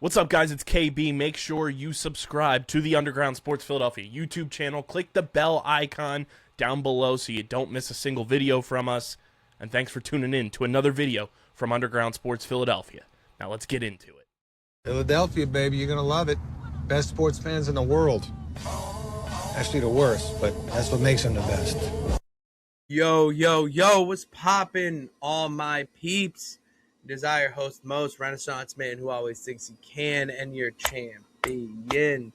What's up, guys? It's KB. Make sure you subscribe to the Underground Sports Philadelphia YouTube channel. Click the bell icon down below so you don't miss a single video from us. And thanks for tuning in to another video from Underground Sports Philadelphia. Now let's get into it. Philadelphia, baby, you're going to love it. Best sports fans in the world. Actually, the worst, but that's what makes them the best. Yo, what's poppin', all my peeps? Desire host, most Renaissance man who always thinks he can, and your champion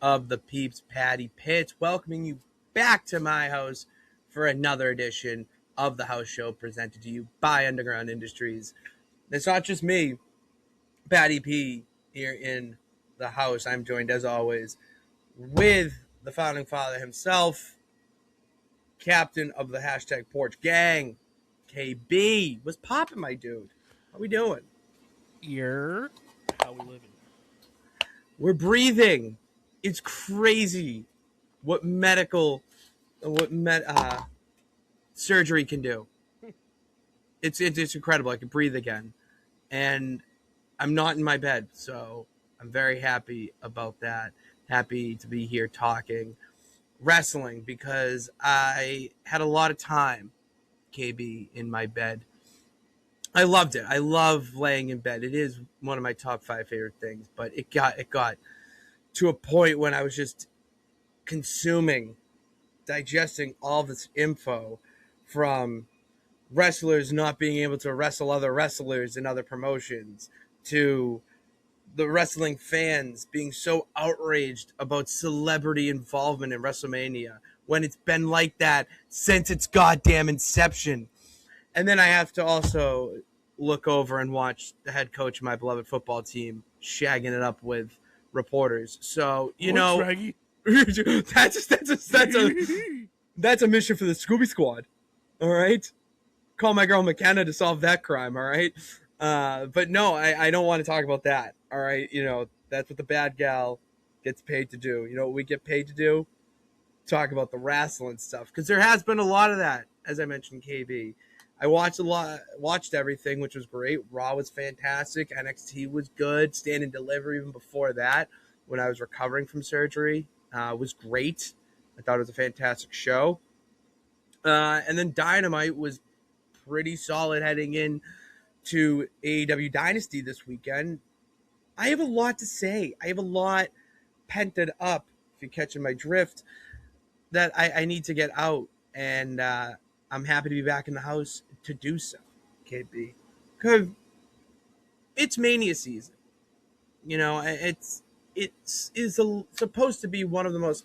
of the peeps, Patty Pitts, welcoming you back to my house for another edition of the house show presented to you by Underground Industries. It's not just me, Patty P, here in the house. I'm joined, as always, with the founding father himself, captain of the hashtag Porch Gang, KB. What's poppin', my dude? How we doing? How we living? We're breathing. It's crazy what surgery can do. It's incredible. I can breathe again, and I'm not in my bed, so I'm very happy about that. Happy to be here talking wrestling because I had a lot of time, KB, in my bed. I loved it. I love laying in bed. It is one of my top 5 favorite things, but it got to a point when I was just digesting all this info from wrestlers not being able to wrestle other wrestlers in other promotions, to the wrestling fans being so outraged about celebrity involvement in WrestleMania when it's been like that since its goddamn inception. And then I have to also look over and watch the head coach of my beloved football team shagging it up with reporters. So, that's a mission for the Scooby Squad. All right. Call my girl McKenna to solve that crime. All right. But no, I don't want to talk about that. All right. That's what the bad gal gets paid to do. You know what we get paid to do? Talk about the wrestling stuff. Because there has been a lot of that, as I mentioned, KB. I watched everything, which was great. Raw was fantastic. NXT was good. Stand and Deliver, even before that, when I was recovering from surgery, was great. I thought it was a fantastic show. And then Dynamite was pretty solid heading in to AEW Dynasty this weekend. I have a lot to say. I have a lot pented up, if you're catching my drift, that I need to get out. And I'm happy to be back in the house to do so, KB. Because it's Mania season. It's supposed to be one of the most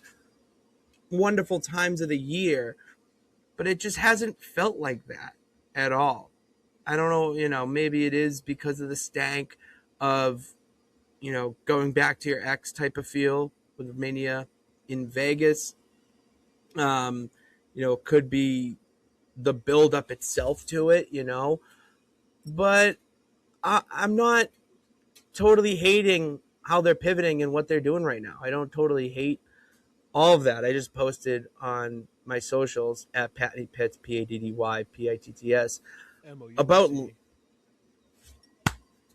wonderful times of the year, but it just hasn't felt like that at all. I don't know, maybe it is because of the stank of, going back to your ex type of feel with Mania in Vegas. Could be the build up itself to it, but I'm not totally hating how they're pivoting and what they're doing right now. I don't totally hate all of that. I just posted on my socials at Patty Pitts, PADDYPITTS,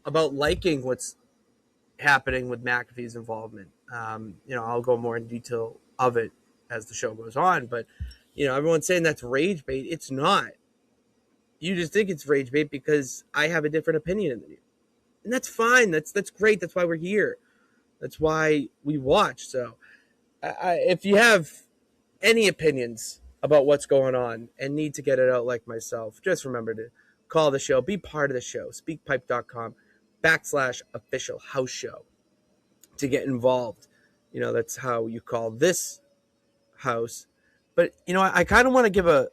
about liking what's happening with McAfee's involvement. I'll go more in detail of it as the show goes on, but everyone's saying that's rage bait. It's not. You just think it's rage bait because I have a different opinion than you. And that's fine. That's great. That's why we're here. That's why we watch. So if you have any opinions about what's going on and need to get it out like myself, just remember to call the show, be part of the show, speakpipe.com/official house show to get involved. That's how you call this house. But, I kind of want to give a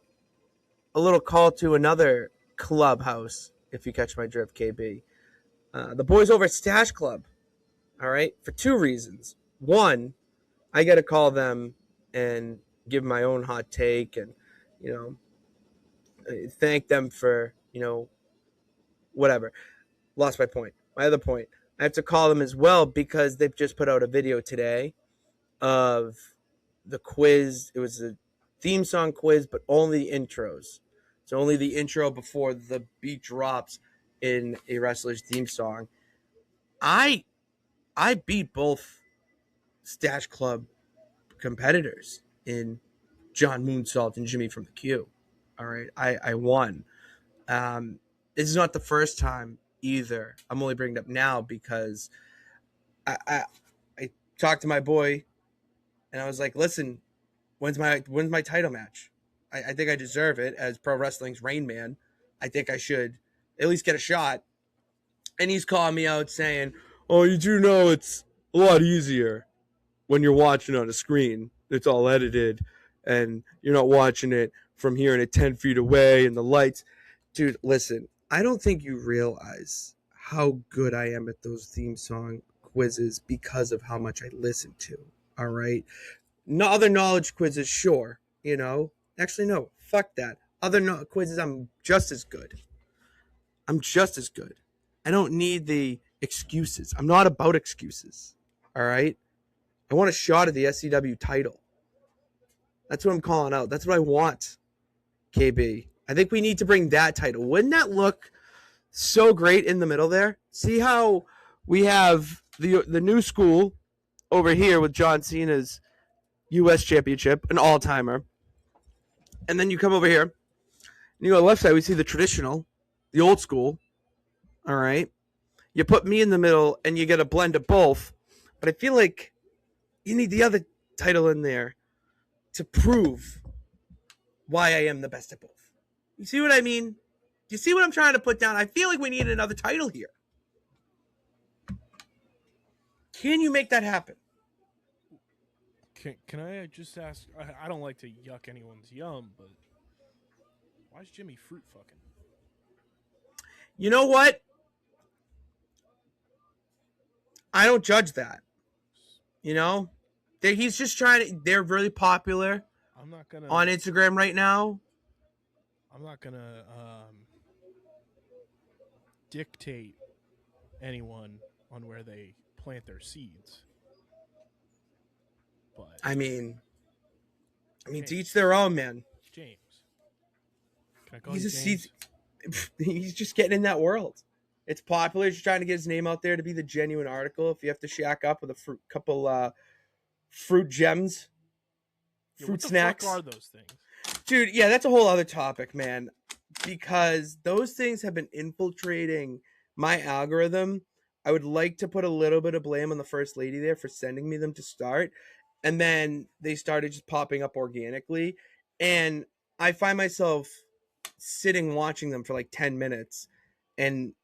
little call to another clubhouse, if you catch my drift, KB. The boys over at Stash Club, all right, for 2 reasons. One, I got to call them and give my own hot take and, thank them for, whatever. Lost my point. My other point, I have to call them as well because they've just put out a video today of the quiz. It was a theme song quiz, but only intros. So only the intro before the beat drops in a wrestler's theme song. I I beat both Stash Club competitors in John Moonsault and Jimmy from the Q. All right, I won. This is not the first time either. I'm only bringing it up now because I talked to my boy and I was like, listen, when's my title match? I think I deserve it as pro wrestling's Rain Man. I think I should at least get a shot. And he's calling me out saying, "Oh, you do know it's a lot easier when you're watching on a screen. It's all edited, and you're not watching it from hearing it 10 feet away and the lights." Dude, listen, I don't think you realize how good I am at those theme song quizzes because of how much I listen to. All right. No other knowledge quizzes, sure. Actually, no, fuck that. Other quizzes, I'm just as good. I don't need the excuses. I'm not about excuses. All right. I want a shot at the SCW title. That's what I'm calling out. That's what I want, KB. I think we need to bring that title. Wouldn't that look so great in the middle there? See how we have the new school over here with John Cena's U.S. Championship, an all-timer. And then you come over here, and you go on the left side, we see the traditional, the old school. All right. You put me in the middle, and you get a blend of both. But I feel like you need the other title in there to prove why I am the best at both. You see what I mean? You see what I'm trying to put down? I feel like we need another title here. Can you make that happen? Can I just ask? I don't like to yuck anyone's yum, but why is Jimmy fruit fucking? You know what? I don't judge that. He's just trying to. They're really popular. I'm not gonna on Instagram right now. I'm not gonna dictate anyone on where they plant their seeds. But I mean, James, to each their own, man. James, can I call you James? He's just getting in that world. It's popular. He's trying to get his name out there to be the genuine article. If you have to shack up with a couple fruit gems, fruit snacks. What the fuck are those things? Dude, yeah, that's a whole other topic, man. Because those things have been infiltrating my algorithm. I would like to put a little bit of blame on the first lady there for sending me them to start. And then they started just popping up organically. And I find myself sitting watching them for like 10 minutes and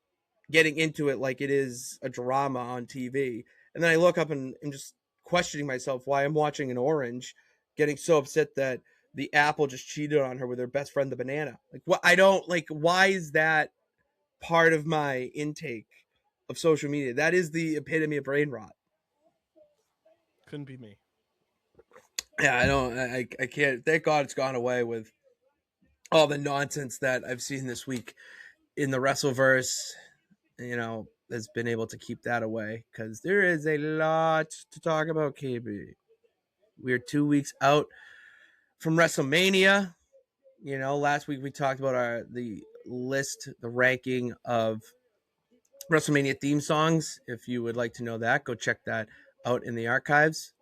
getting into it like it is a drama on TV. And then I look up and I'm just questioning myself why I'm watching an orange, getting so upset that the apple just cheated on her with her best friend, the banana. Like, what? I don't like, why is that part of my intake of social media? That is the epitome of brain rot. Couldn't be me. Yeah, I can't. Thank God it's gone away with all the nonsense that I've seen this week in the Wrestleverse. Has been able to keep that away because there is a lot to talk about, KB. We're 2 weeks out from WrestleMania. Last week we talked about the ranking of WrestleMania theme songs. If you would like to know that, go check that out in the archives.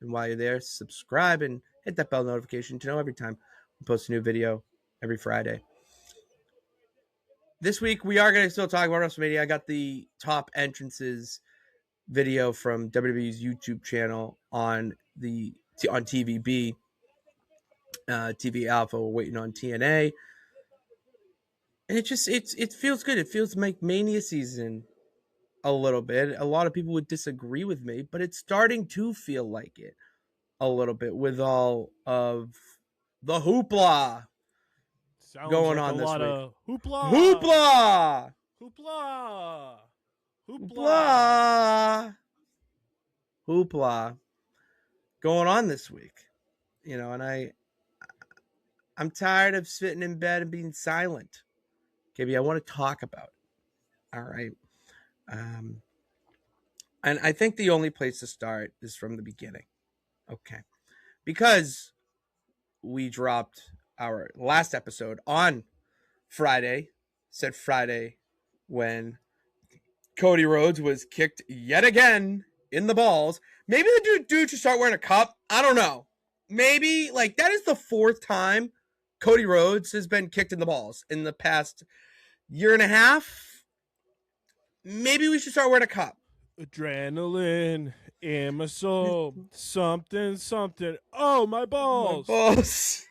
And while you're there, subscribe and hit that bell notification to know every time we post a new video every Friday. This week, we are going to still talk about WrestleMania. I got the top entrances video from WWE's YouTube channel on TVB, TV Alpha. We're waiting on TNA. And it feels good. It feels like Mania season a little bit. A lot of people would disagree with me, but it's starting to feel like it a little bit with all of the hoopla going on this week. Of hoopla! Hoopla! Hoopla! Hoopla! Hoopla going on this week. And I'm tired of sitting in bed and being silent. KB, I want to talk about it. All right. And I think the only place to start is from the beginning. Okay. Because we dropped our last episode on Friday, said Friday when Cody Rhodes was kicked yet again in the balls. Maybe the dude should start wearing a cup. I don't know. Maybe, like, that is the 4th time Cody Rhodes has been kicked in the balls in the past year and a half. Maybe we should start wearing a cup. Adrenaline in my soul. Something, something. Oh, my balls. My balls.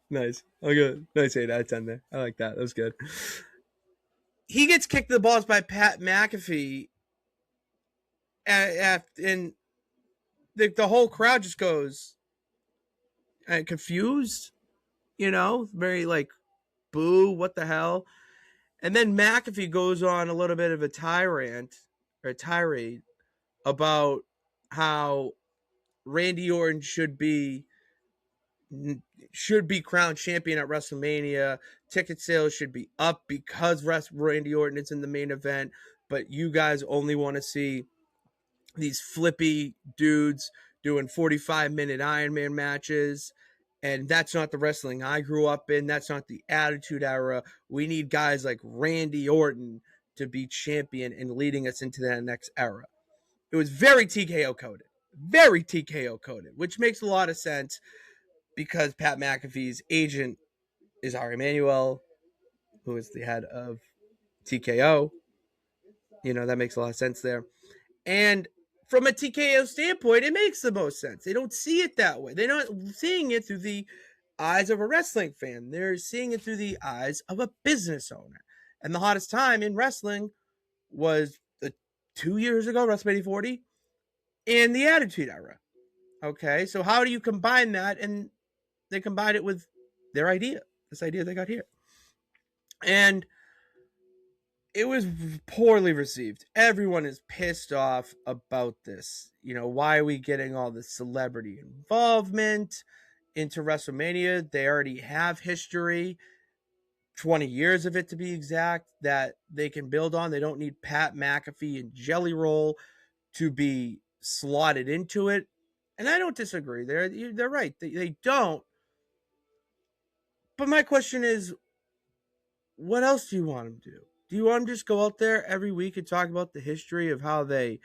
Nice. Oh, good. Nice 8 out of 10 there. I like that. That was good. He gets kicked in the balls by Pat McAfee. And the whole crowd just goes confused, very like, boo, what the hell? And then McAfee goes on a little bit of a tirade about how Randy Orton should be crowned champion at WrestleMania. Ticket sales should be up because Randy Orton is in the main event, but you guys only want to see these flippy dudes doing 45-minute Iron Man matches. And that's not the wrestling I grew up in. That's not the Attitude Era. We need guys like Randy Orton to be champion and leading us into that next era. It was very TKO coded. Very TKO coded, which makes a lot of sense because Pat McAfee's agent is Ari Emanuel, who is the head of TKO. That makes a lot of sense there. And from a TKO standpoint, it makes the most sense. They don't see it that way. They're not seeing it through the eyes of a wrestling fan. They're seeing it through the eyes of a business owner. And the hottest time in wrestling was 2 years ago, WrestleMania 40, and the Attitude Era. Okay, so how do you combine that? And they combine it with their idea, this idea they got here. And it was poorly received. Everyone is pissed off about this. Why are we getting all this celebrity involvement into WrestleMania? They already have history, 20 years of it to be exact, that they can build on. They don't need Pat McAfee and Jelly Roll to be slotted into it. And I don't disagree. They're right. They don't. But my question is, what else do you want them to do? Do you want them to just go out there every week and talk about the history of how they,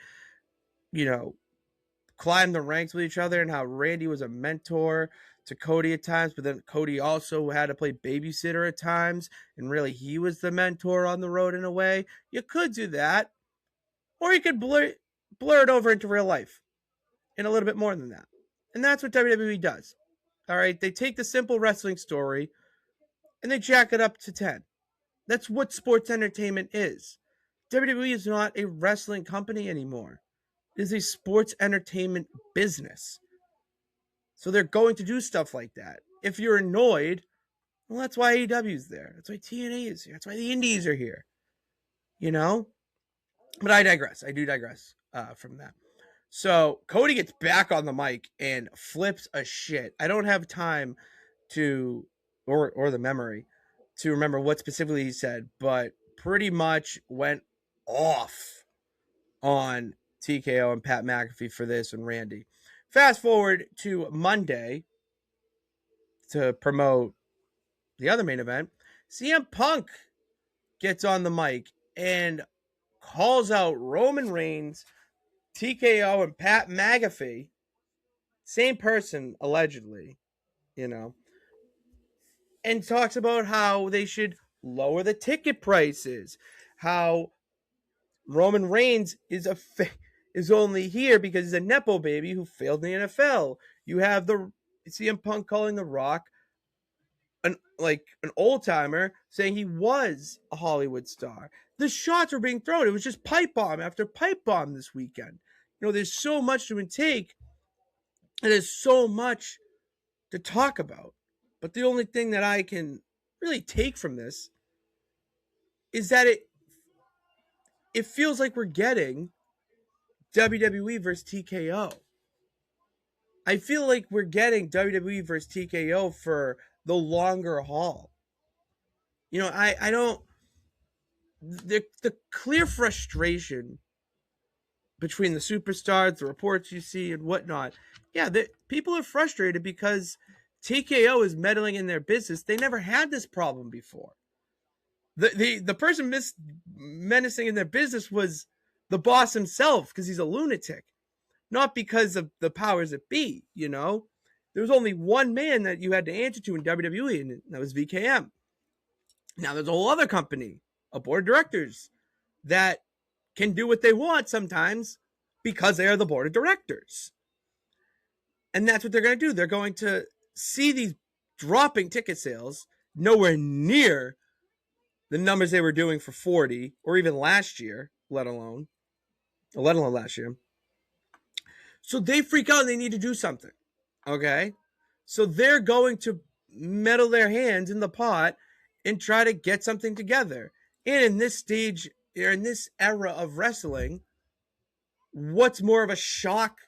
climbed the ranks with each other and how Randy was a mentor to Cody at times, but then Cody also had to play babysitter at times, and really he was the mentor on the road in a way? You could do that, or you could blur it over into real life and a little bit more than that. And that's what WWE does. All right, they take the simple wrestling story and they jack it up to 10. That's what sports entertainment is. WWE is not a wrestling company anymore. It is a sports entertainment business. So they're going to do stuff like that. If you're annoyed, well, that's why AEW is there. That's why TNA is here. That's why the Indies are here. But I digress. I do digress from that. So Cody gets back on the mic and flips a shit. I don't have time to, or the memory, to remember what specifically he said, but pretty much went off on TKO and Pat McAfee for this and Randy. Fast forward to Monday to promote the other main event. CM Punk gets on the mic and calls out Roman Reigns, TKO, and Pat McAfee. Same person, allegedly, and talks about how they should lower the ticket prices, how Roman Reigns is only here because he's a Nepo baby who failed in the NFL. You have the CM Punk calling The Rock an old-timer, saying he was a Hollywood star. The shots were being thrown. It was just pipe bomb after pipe bomb this weekend. There's so much to intake, and there's so much to talk about. But the only thing that I can really take from this is that it feels like we're getting WWE versus TKO. I feel like we're getting WWE versus TKO for the longer haul. I don't... The clear frustration between the superstars, the reports you see and whatnot, people are frustrated because TKO is meddling in their business. They never had this problem before. The person menacing in their business was the boss himself, because he's a lunatic, not because of the powers that be. There was only one man that you had to answer to in WWE, and that was VKM. Now there's a whole other company, a board of directors, that can do what they want sometimes because they are the board of directors. And that's what they're going to do. They're going to see these dropping ticket sales nowhere near the numbers they were doing for 40 or even last year, let alone last year. So they freak out and they need to do something. Okay? So they're going to meddle their hands in the pot and try to get something together. And in this stage, or in this era of wrestling, what's more of a shock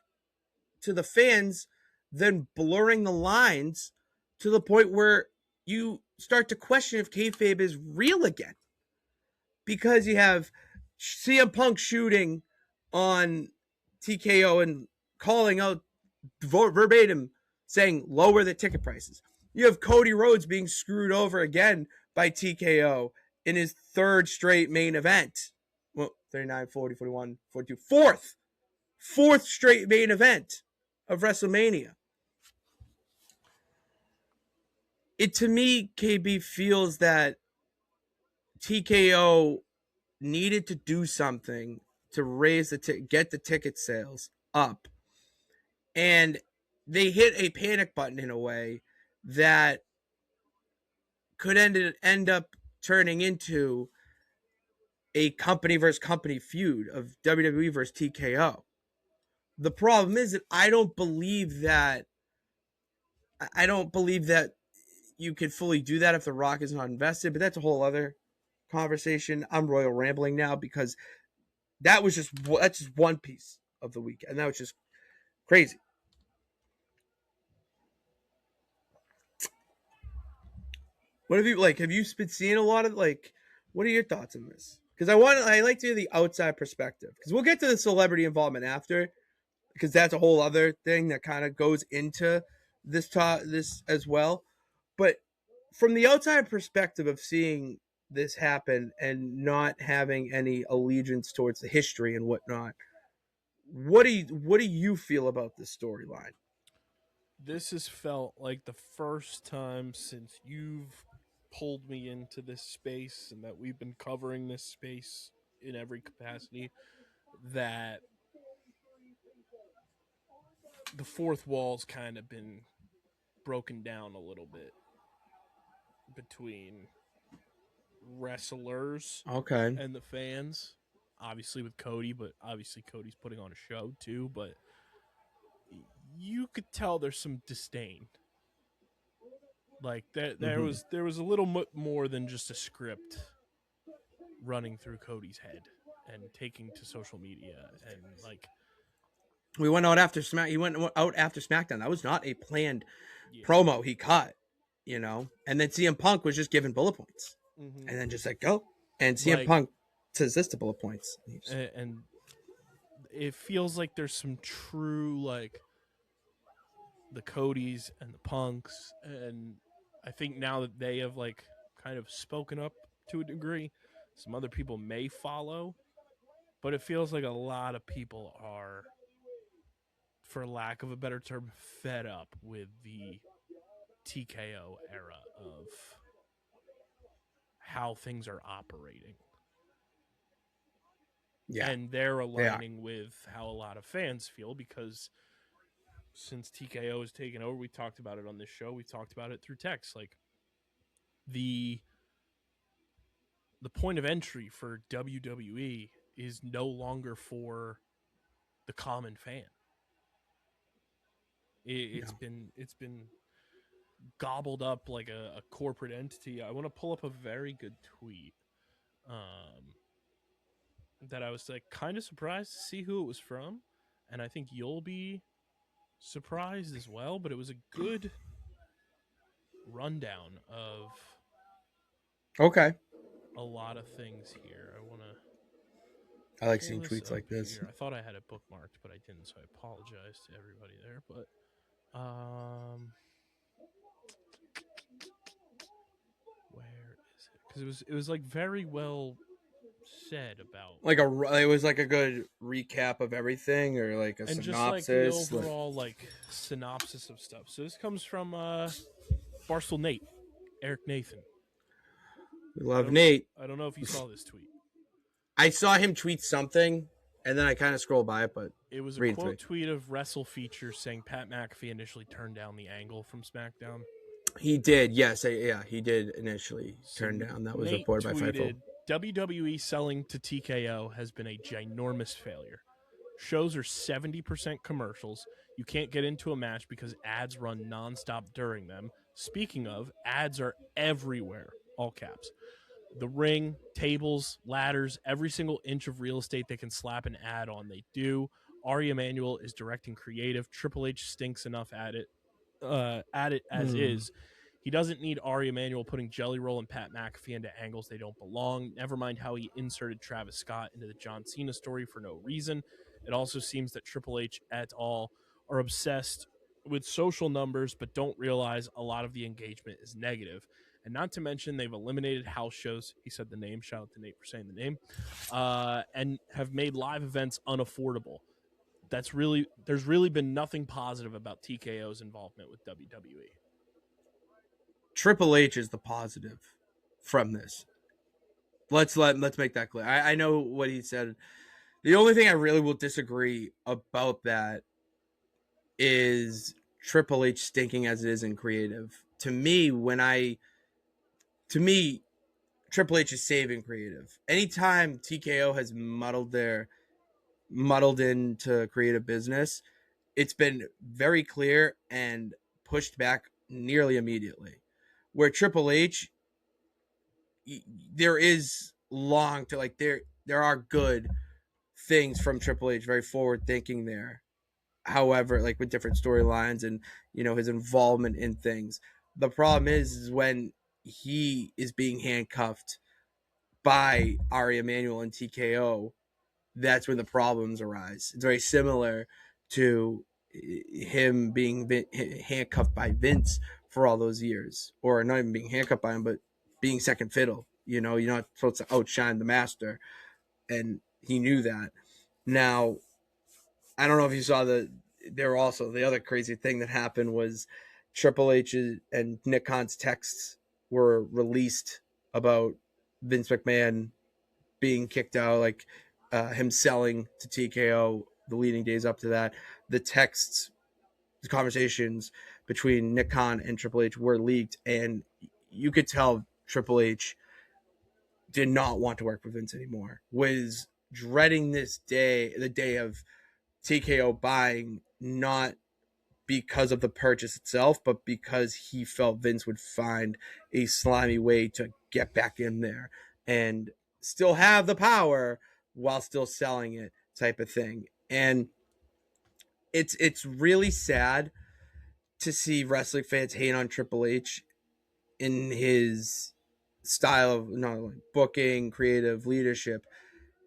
to the fans than blurring the lines to the point where you start to question if kayfabe is real again? Because you have CM Punk shooting on TKO and calling out verbatim, saying lower the ticket prices. You have Cody Rhodes being screwed over again by TKO in his third straight main event. Well, 39, 40, 41, 42. Fourth straight main event of WrestleMania. It, to me, KB, feels that TKO needed to do something to raise get the ticket sales up, and they hit a panic button in a way that could end up turning into a company versus company feud of WWE versus TKO. The problem is that I don't believe that you could fully do that if The Rock is not invested, but that's a whole other conversation. I'm royal rambling now because that's just one piece of the weekend, and that was just crazy. What have you have you been seeing a lot of what are your thoughts on this? Because I like to hear the outside perspective, because we'll get to the celebrity involvement after, because that's a whole other thing that kind of goes into this as well. But from the outside perspective of seeing this happen and not having any allegiance towards the history and whatnot, what do you feel about this storyline? This has felt like the first time since you've pulled me into this space and that we've been covering this space in every capacity that the fourth wall's kind of been broken down a little bit between wrestlers Okay. and the fans. Obviously with Cody, but obviously Cody's putting on a show too, but you could tell there's some disdain. Like there was a little more than just a script running through Cody's head and taking to social media, and he went out after SmackDown. That was not a planned promo he cut, and then CM Punk was just given bullet points, and then just go. And CM Punk says this to bullet points, and it feels like there's some true the Codys and the Punks, and I think now that they have kind of spoken up to a degree, some other people may follow, but it feels like a lot of people are, for lack of a better term, fed up with the TKO era of how things are operating. Yeah. And they're aligning with how a lot of fans feel, because since TKO has taken over, we talked about it on this show, we talked about it through text, the point of entry for WWE is no longer for the common fan. It's been gobbled up like a corporate entity. I want to pull up a very good tweet that I was kind of surprised to see who it was from, and I think you'll be surprised as well, but it was a good rundown of a lot of things here. I like seeing tweets like this. Here. I thought I had it bookmarked, but I didn't, so I apologize to everybody there. But where is it? Because because it was like very well said about, it was like a good recap of everything, or like a and just like the synopsis. overall like synopsis of stuff. So this comes from Barstool Nate, Eric Nathan. We love Nate. I don't know if you saw this tweet. I saw him tweet something, and then I kind of scrolled by it, but it was a quote tweet of Wrestle Feature saying Pat McAfee initially turned down the angle from SmackDown. He did, yes, he did initially turn down. That was reported by Fightful. WWE selling to TKO has been a ginormous failure. Shows are 70% commercials. You can't get into a match because ads run nonstop during them. Speaking of, ads are everywhere, all caps. The ring, tables, ladders, every single inch of real estate they can slap an ad on, they do. Ari Emanuel is directing creative. Triple H stinks enough at it as is. He doesn't need Ari Emanuel putting Jelly Roll and Pat McAfee into angles they don't belong. Never mind how he inserted Travis Scott into the John Cena story for no reason. It also seems that Triple H et al. Are obsessed with social numbers, but don't realize a lot of the engagement is negative. And not to mention, they've eliminated house shows. He said the name. Shout out to Nate for saying the name. And have made live events unaffordable. There's really been nothing positive about TKO's involvement with WWE. Triple H is the positive from this. Let's make that clear. I know what he said. The only thing I really will disagree about that is Triple H stinking as it is in creative. To me, Triple H is saving creative. Anytime TKO has muddled into creative business, it's been very clear and pushed back nearly immediately. Where Triple H, there is there are good things from Triple H, very forward thinking there. However, like with different storylines and his involvement in things, the problem is when he is being handcuffed by Ari Emanuel and TKO, that's when the problems arise. It's very similar to him being handcuffed by Vince for all those years, or not even being handcuffed by him, but being second fiddle. You're not supposed to outshine the master, and he knew that. Now, I don't know if you saw the other crazy thing that happened was Triple H and Nick Khan's texts were released about Vince McMahon being kicked out, like him selling to TKO the leading days up to that. The texts, the conversations between Nick Khan and Triple H were leaked, and you could tell Triple H did not want to work with Vince anymore, was dreading this day, the day of TKO buying, not because of the purchase itself, but because he felt Vince would find a slimy way to get back in there and still have the power while still selling it, type of thing. And it's really sad to see wrestling fans hate on Triple H in his style of not only booking, creative leadership.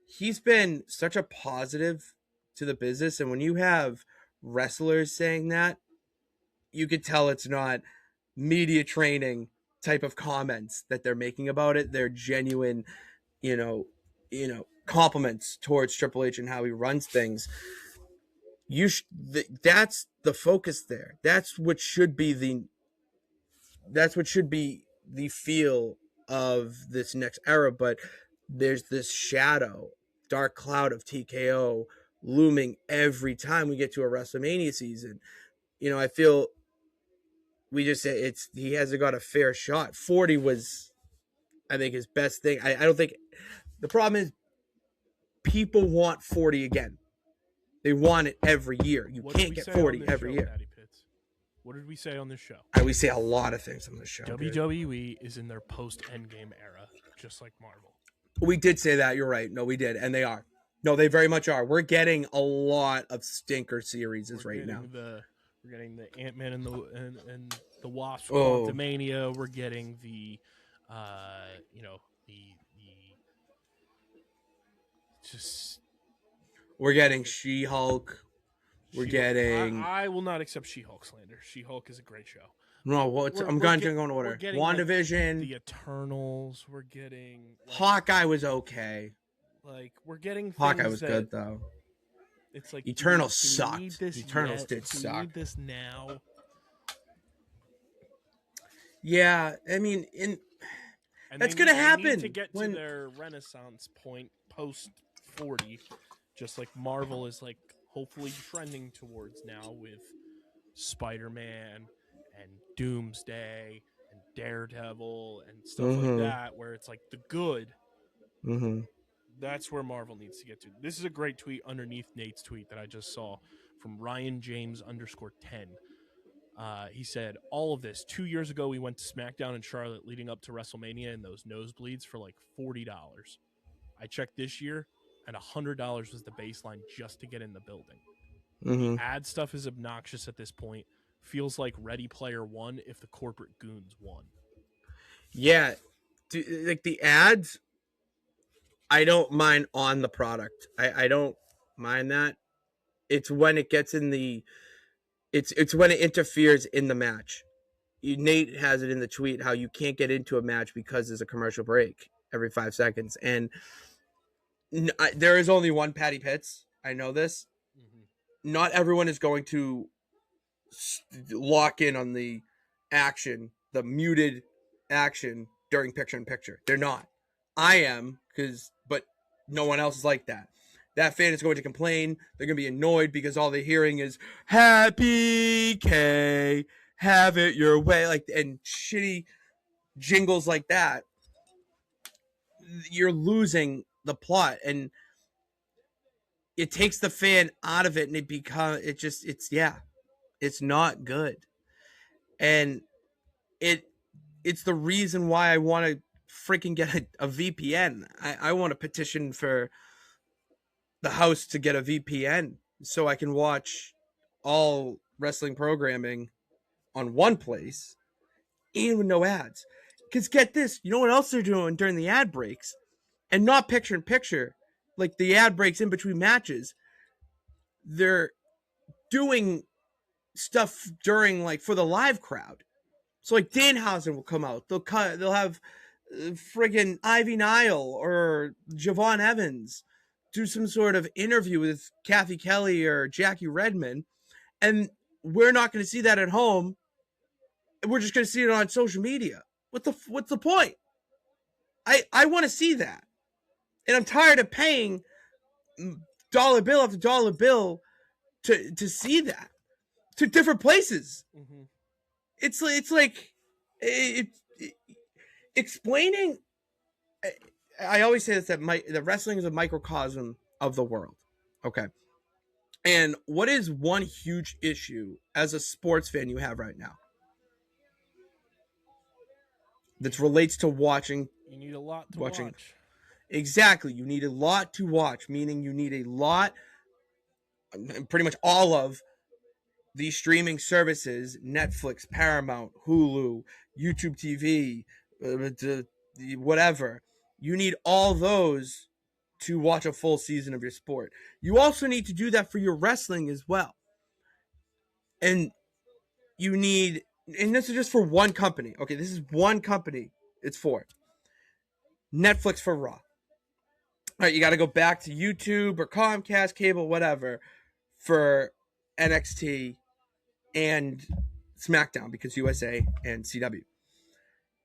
He's been such a positive to the business, and when you have wrestlers saying that, you could tell it's not media training type of comments that they're making about it. They're genuine, compliments towards Triple H and how he runs things. That's the focus there. That's what should be the feel of this next era. But there's this dark cloud of TKO looming every time we get to a WrestleMania season. I feel we just say he hasn't got a fair shot. 40 was, I think, his best thing. I don't think the problem is people want 40 again. They want it every year. You can't get 40 every year. What did we say on this show? We say a lot of things on this show. WWE is in their post-Endgame era, just like Marvel. We did say that. You're right. No, we did. And they are. No, they very much are. We're getting a lot of stinker series right now. We're getting the Ant-Man and the Wasp Quantumania. We're getting the we're getting She-Hulk. We're getting. I will not accept She-Hulk slander. She-Hulk is a great show. No, I'm going to go in order. WandaVision, the Eternals. We're getting Hawkeye was okay. Like we're getting Hawkeye was good though. It's like Eternals do sucked. We need this Eternals yet? did do suck. We need this now. Yeah, I mean, that's gonna happen. They need to get to their renaissance point post 40, just like Marvel is like hopefully trending towards now with Spider-Man and Doomsday and Daredevil and stuff like that, where it's like the good. That's where Marvel needs to get to. This is a great tweet underneath Nate's tweet that I just saw from Ryan James _10. He said, all of this 2 years ago, we went to SmackDown in Charlotte leading up to WrestleMania and those nosebleeds for like $40. I checked this year and $100 was the baseline just to get in the building. The ad stuff is obnoxious at this point. Feels like Ready Player One if the corporate goons won. Yeah, like the ads, I don't mind on the product. I don't mind that. It's when it gets in the, it's when it interferes in the match. Nate has it in the tweet how you can't get into a match because there's a commercial break every 5 seconds, and there is only one Patty Pitts. I know this. Not everyone is going to lock in on the action, the muted action during picture-in-picture. They're not. I am, but no one else is like that. That fan is going to complain. They're going to be annoyed because all they're hearing is Happy K, have it your way, like, and shitty jingles like that. You're losing the plot, and it takes the fan out of it, and it's not good. And it's the reason why I want to freaking get a VPN. I want to petition for the house to get a VPN so I can watch all wrestling programming on one place and with no ads. Because get this, you know what else they're doing during the ad breaks? And not picture in picture, like the ad breaks in between matches. They're doing stuff during, like, for the live crowd. So like Danhausen will come out. They'll have friggin' Ivy Nile or Javon Evans do some sort of interview with Kathy Kelly or Jackie Redmond, and we're not going to see that at home. We're just going to see it on social media. What's the point? I want to see that, and I'm tired of paying dollar bill after dollar bill to see that to different places. It's like explaining. I always say this, that wrestling is a microcosm of the world. Okay. And what is one huge issue as a sports fan you have right now that relates to watching? You need a lot to watch. Exactly. You need a lot to watch, meaning you need a lot, pretty much all of these streaming services, Netflix, Paramount, Hulu, YouTube TV, whatever. You need all those to watch a full season of your sport. You also need to do that for your wrestling as well. And you need, and this is just for one company. Okay, this is one company it's for. Netflix for Raw. All right, you got to go back to YouTube or Comcast, cable, whatever, for NXT and SmackDown, because USA and CW.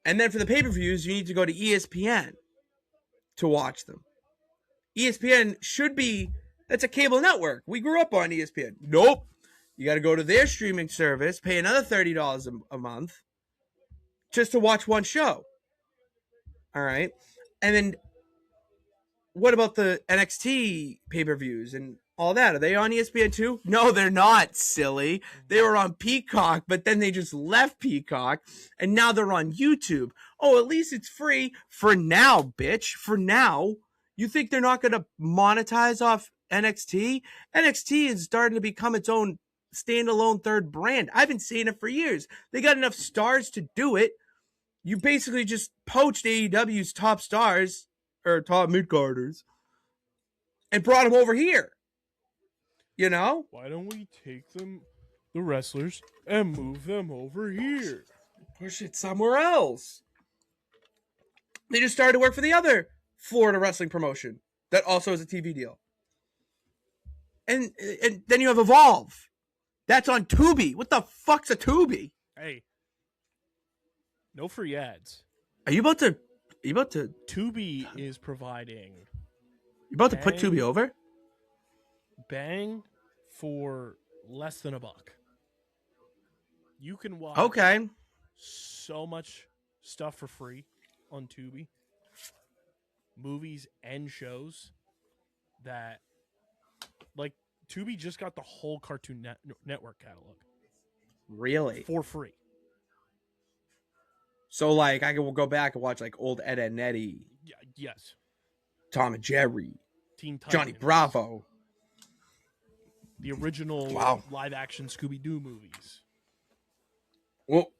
And then for the pay-per-views, you need to go to ESPN to watch them. ESPN should be, that's a cable network. We grew up on ESPN. Nope. You got to go to their streaming service, pay another $30 a month just to watch one show. All right. And then what about the NXT pay-per-views and all that? Are they on ESPN too? No, they're not, silly. They were on Peacock, but then they just left Peacock, and now they're on YouTube. Oh, at least it's free for now, bitch. For now. You think they're not going to monetize off NXT? NXT is starting to become its own standalone third brand. I've been saying it for years. They got enough stars to do it. You basically just poached AEW's top stars, or top mid-carders, and brought them over here. You know? Why don't we take them? the wrestlers and move them over here. Push it somewhere else. They just started to work for the other Florida wrestling promotion that also has a TV deal. And then you have Evolve. That's on Tubi. What the fuck's a Tubi? Hey, no free ads. Are you about to Tubi is providing. You about to put Tubi over? Bang for less than $1. You can watch so much stuff for free on Tubi. Movies and shows that, like, Tubi just got the whole Cartoon Network catalog. Really? For free. So, like, I will go back and watch, like, old Ed, Edd n Eddy. Yes. Tom and Jerry. Teen Titans. Johnny Bravo. The original live-action Scooby-Doo movies. Well,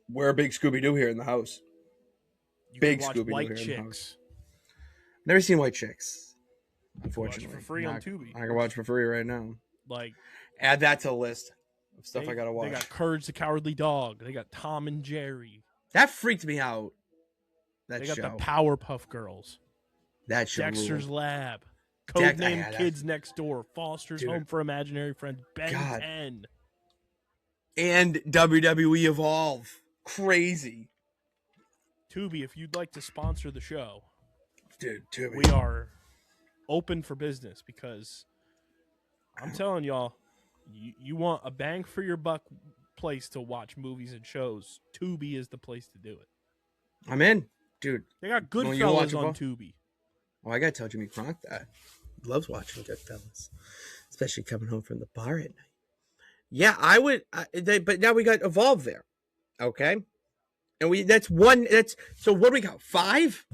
we're a big Scooby-Doo here in the house. You big can watch Scooby-Doo White here in the house. Chicks. Never seen White Chicks. Unfortunately. Watch it for free on Tubi. I can watch for free right now. Like, add that to the list of stuff I gotta watch. They got Courage the Cowardly Dog. They got Tom and Jerry. That freaked me out. They got the Powerpuff Girls. That show. Dexter's Lab. Codename Kids Next Door. Foster's Home for Imaginary Friends. Ben 10. And WWE Evolve. Crazy. Tubi, if you'd like to sponsor the show, dude, Tubi. We are open for business because I'm telling y'all, you want a bang for your buck place to watch movies and shows. Tubi is the place to do it. I'm in, dude. They got Goodfellas on Tubi. Oh, I gotta tell Jimmy Kronk that. He loves watching Goodfellas, especially coming home from the bar at night. Yeah, I would. But now we got Evolve there, okay? And so what do we got? 5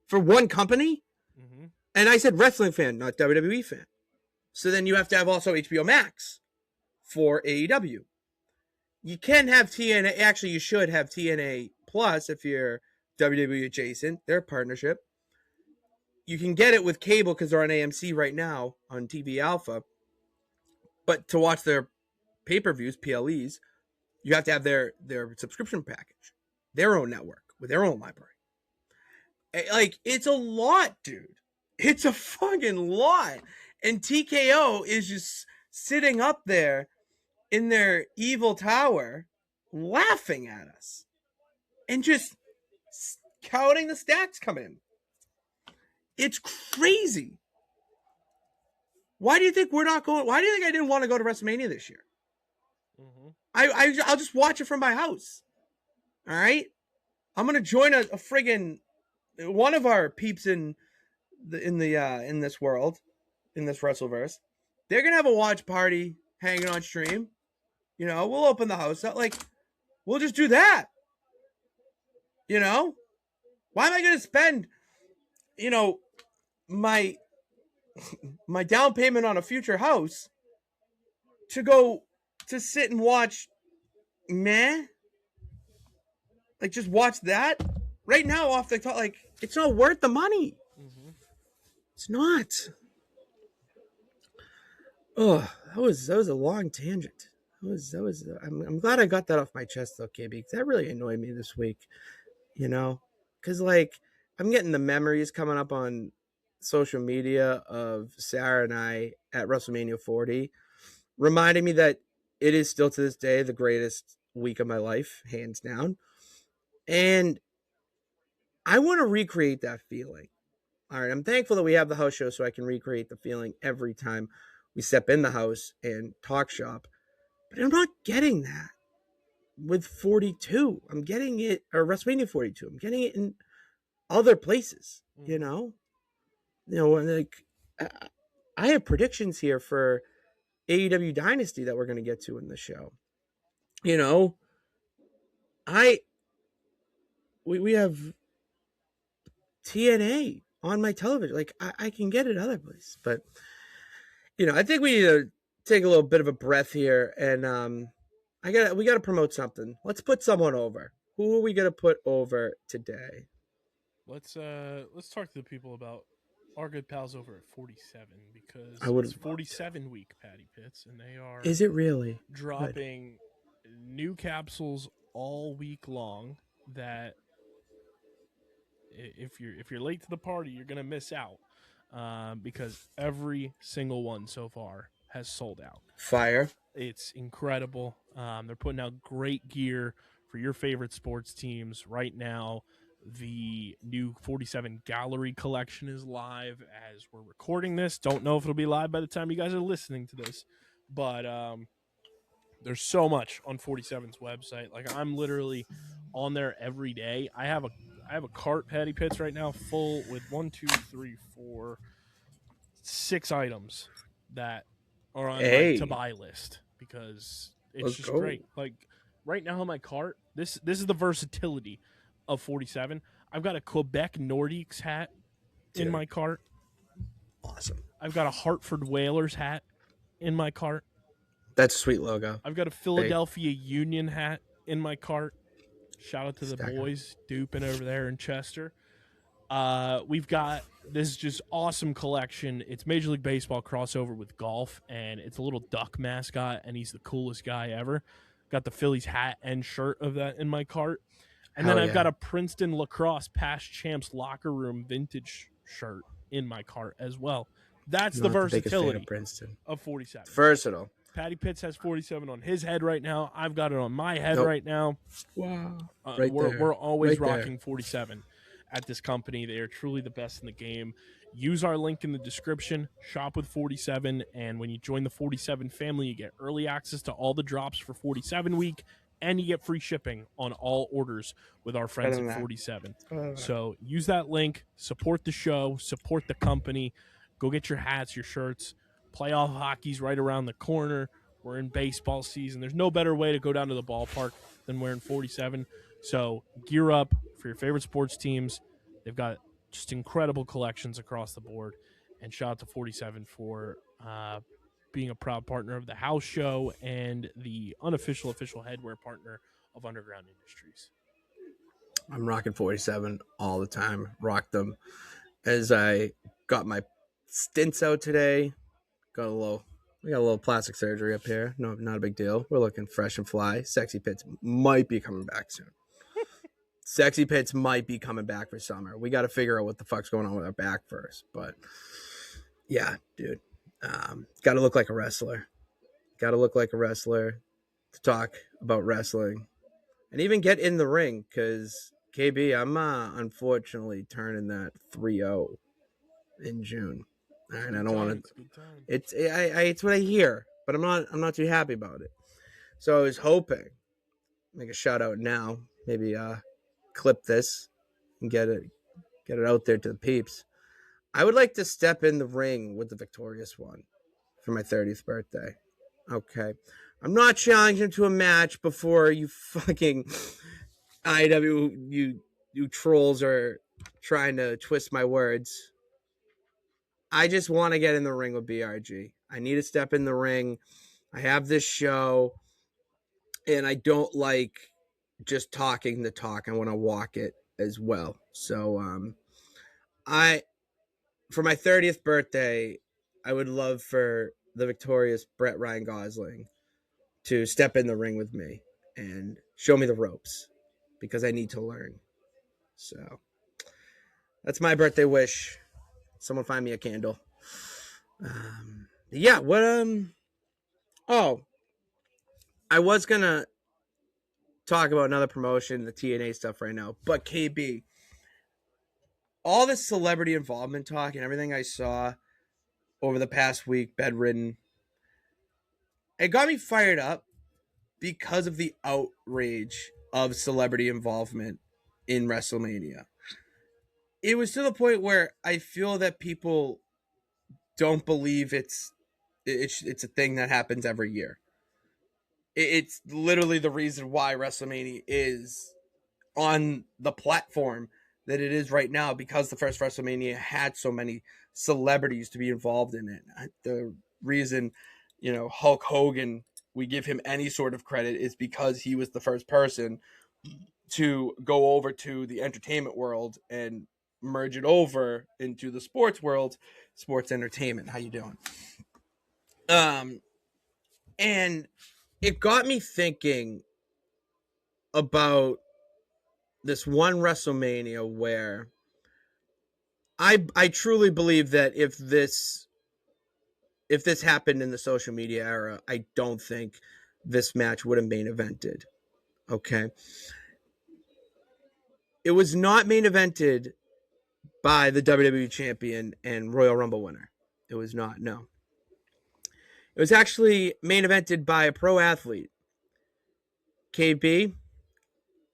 for one company? Mm-hmm. And I said wrestling fan, not WWE fan. So then you have to have also HBO Max for AEW. You can have TNA. Actually, you should have TNA Plus if you're WWE adjacent. They're a partnership. You can get it with cable because they're on AMC right now on TV Alpha. But to watch their pay-per-views, PLEs, you have to have their subscription package, their own network with their own library. Like, it's a lot, dude. It's a fucking lot. And TKO is just sitting up there in their evil tower laughing at us and just counting the stats come in. It's crazy. Why do you think we're not going? Why do you think I didn't want to go to WrestleMania this year? Mm-hmm. I'll just watch it from my house. All right, I'm gonna join a friggin' one of our peeps in this world, in this Wrestleverse. They're gonna have a watch party hanging on stream. You know, we'll open the house up. Like, we'll just do that. You know, why am I gonna spend, my down payment on a future house to go to sit and watch like just watch that right now off the top? Like, it's not worth the money. Mm-hmm. It's not. Oh, that was a long tangent. I'm glad I got that off my chest though, KB, because that really annoyed me this week. Because like I'm getting the memories coming up on social media of Sarah and I at WrestleMania 40, reminding me that it is still to this day the greatest week of my life, hands down. And I want to recreate that feeling. All right, I'm thankful that we have the house show so I can recreate the feeling every time we step in the house and talk shop. But I'm not getting that with 42. I'm getting it, or WrestleMania 42. I'm getting it in other places, like I have predictions here for AEW Dynasty that we're going to get to in the show. We have TNA on my television. Like I can get it other places, but I think we need to take a little bit of a breath here, and we got to promote something. Let's put someone over. Who are we going to put over today? Let's talk to the people about our good pals over at 47, because it's 47 week, Patty Pitts, and they are. Is it really dropping new capsules all week long that if you're late to the party, you're gonna miss out because every single one so far has sold out. Fire. It's incredible. They're putting out great gear for your favorite sports teams right now. The new 47 Gallery collection is live as we're recording this. Don't know if it'll be live by the time you guys are listening to this, but there's so much on 47's website. Like, I'm literally on there every day. I have a cart, Patty Pits, right now full with 6 items that are on my to buy list because it's just great. Like, right now on my cart, this is the versatility of 47. I've got a Quebec Nordiques hat in my cart. Awesome. I've got a Hartford Whalers hat in my cart. That's a sweet logo. I've got a Philadelphia Union hat in my cart. Shout out to the boys duping over there in Chester. We've got this just awesome collection. It's Major League Baseball crossover with golf, and it's a little duck mascot, and he's the coolest guy ever. Got the Phillies hat and shirt of that in my cart. And then I've got a Princeton lacrosse past champs locker room vintage shirt in my cart as well. That's the versatility of 47. Versatile. Patty Pitts has 47 on his head right now. I've got it on my head right now. Wow. We're always rocking 47 at this company. They are truly the best in the game. Use our link in the description. Shop with 47. And when you join the 47 family, you get early access to all the drops for 47 week. And you get free shipping on all orders with our friends at 47. So use that link. Support the show. Support the company. Go get your hats, your shirts. Playoff hockey's right around the corner. We're in baseball season. There's no better way to go down to the ballpark than wearing 47. So gear up for your favorite sports teams. They've got just incredible collections across the board. And shout out to 47 for being a proud partner of the house show and the unofficial official headwear partner of Underground Industries. I'm rocking 47 all the time. Rock them. As I got my stints out today, we got a little plastic surgery up here. No, not a big deal. We're looking fresh and fly. Sexy Pits might be coming back soon. Sexy Pits might be coming back for summer. We got to figure out what the fuck's going on with our back first. But yeah, dude, got to look like a wrestler. Got to look like a wrestler to talk about wrestling and even get in the ring. Because KB, I'm unfortunately turning that 3-0 in June. All right, I don't want to. It's what I hear, but I'm not too happy about it. So I was hoping, make a shout out now, maybe clip this and get it out there to the peeps. I would like to step in the ring with the victorious one for my 30th birthday. Okay, I'm not challenging to a match before you fucking you trolls are trying to twist my words. I just want to get in the ring with BRG. I need to step in the ring. I have this show, and I don't like just talking the talk. I want to walk it as well. So, for my 30th birthday, I would love for the victorious Brett Ryan Gosling to step in the ring with me and show me the ropes because I need to learn. So, that's my birthday wish. Someone find me a candle. Yeah, what, I was gonna talk about another promotion, the TNA stuff right now, but KB, all this celebrity involvement talk and everything I saw over the past week, bedridden, it got me fired up because of the outrage of celebrity involvement in WrestleMania. It was to the point where I feel that people don't believe it's a thing that happens every year. It's literally the reason why WrestleMania is on the platform that it is right now, because the first WrestleMania had so many celebrities to be involved in it. The reason, Hulk Hogan, we give him any sort of credit is because he was the first person to go over to the entertainment world and merge it over into the sports world, sports entertainment. How you doing? And it got me thinking about this one WrestleMania where I truly believe that if this happened in the social media era, I don't think this match would have main evented. Okay. It was not main evented by the WWE champion and Royal Rumble winner. It was not, no. It was actually main evented by a pro athlete. KB,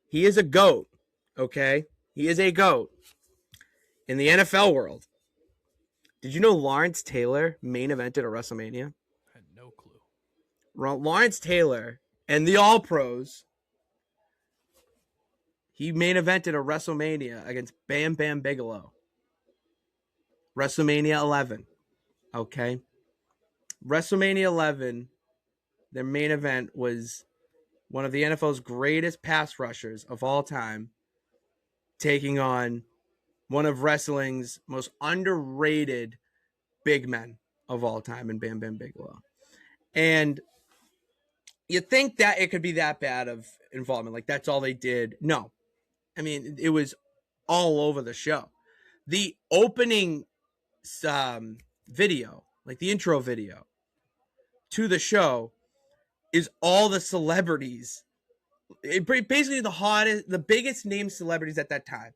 he is a GOAT, okay? He is a GOAT in the NFL world. Did you know Lawrence Taylor main evented a WrestleMania? I had no clue. Lawrence Taylor and the All Pros, he main evented a WrestleMania against Bam Bam Bigelow. WrestleMania 11, okay? WrestleMania 11, their main event was one of the NFL's greatest pass rushers of all time, taking on one of wrestling's most underrated big men of all time in Bam Bam Bigelow. And you think that it could be that bad of involvement, like that's all they did. No. I mean, it was all over the show. The opening video, like the intro video to the show, is all the celebrities. Basically the biggest name celebrities at that time.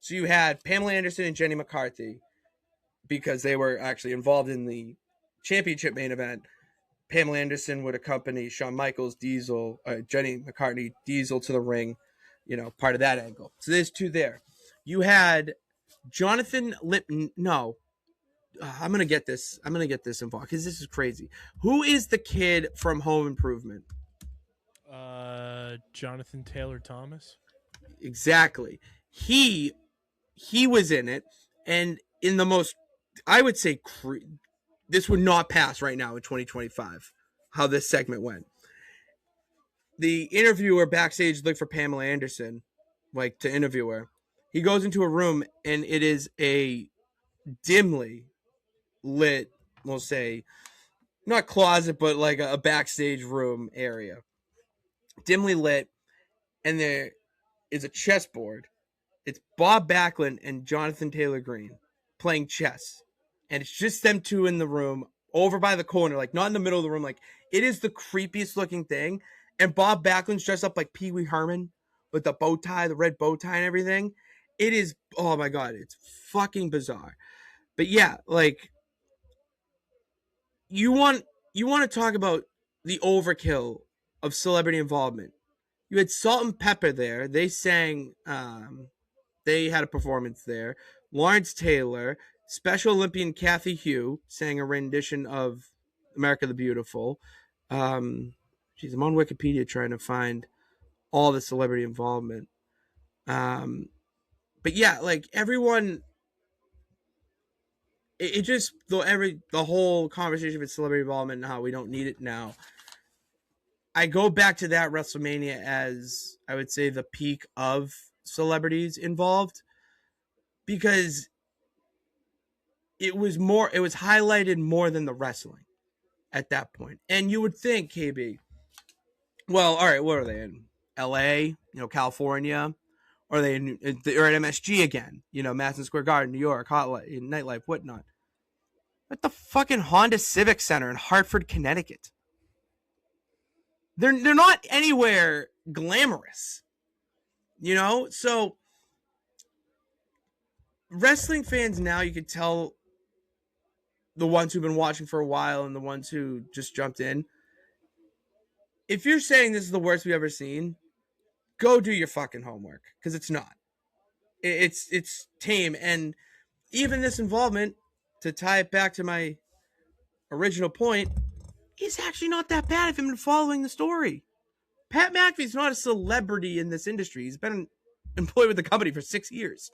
So you had Pamela Anderson and Jenny McCarthy, because they were actually involved in the championship main event. Pamela Anderson would accompany Shawn Michaels, Jenny McCarthy, Diesel to the ring, part of that angle. So there's two there. You had Jonathan Lipton. No, I'm gonna get this involved because this is crazy. Who is the kid from Home Improvement? Jonathan Taylor Thomas. Exactly. He was in it, and in the most, I would say, this would not pass right now in 2025. How this segment went. The interviewer backstage looked for Pamela Anderson, like to interview her. He goes into a room, and it is a dimly lit, we'll say, not closet, but like a backstage room area. Dimly lit, and there is a chessboard. It's Bob Backlund and Jonathan Taylor Green playing chess. And it's just them two in the room, over by the corner, like not in the middle of the room. Like, it is the creepiest looking thing. And Bob Backlund's dressed up like Pee Wee Herman with the bow tie, the red bow tie and everything. It is, oh my God, it's fucking bizarre. But yeah, like, you want to talk about the overkill of celebrity involvement. You had Salt and Pepper there. They sang, they had a performance there. Lawrence Taylor, Special Olympian Kathy Hugh sang a rendition of America the Beautiful. I'm on Wikipedia trying to find all the celebrity involvement. But yeah, like everyone, it just, the whole conversation with celebrity involvement and how we don't need it now. I go back to that WrestleMania as, I would say, the peak of celebrities involved, because it was highlighted more than the wrestling at that point. And you would think, KB, well, all right, what are they in? LA, California? Or are they at MSG again? Madison Square Garden, New York, nightlife, whatnot. At the fucking Honda Civic Center in Hartford, Connecticut. They're not anywhere glamorous. So wrestling fans now, you could tell the ones who've been watching for a while and the ones who just jumped in. If you're saying this is the worst we've ever seen, go do your fucking homework, because it's not. It's tame. And even this involvement, to tie it back to my original point, is actually not that bad if you've been following the story. Pat McAfee's not a celebrity in this industry. He's been employed with the company for 6 years.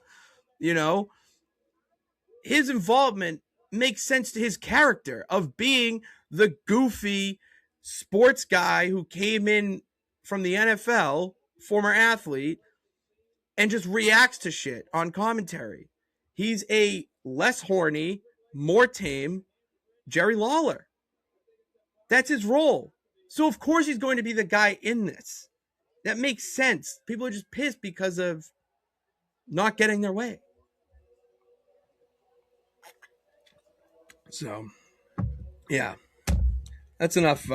His involvement makes sense to his character of being the goofy sports guy who came in from the NFL, former athlete, and just reacts to shit on commentary. He's a less horny, more tame Jerry Lawler. That's his role. So of course he's going to be the guy in this. That makes sense. People are just pissed because of not getting their way. So, yeah. That's enough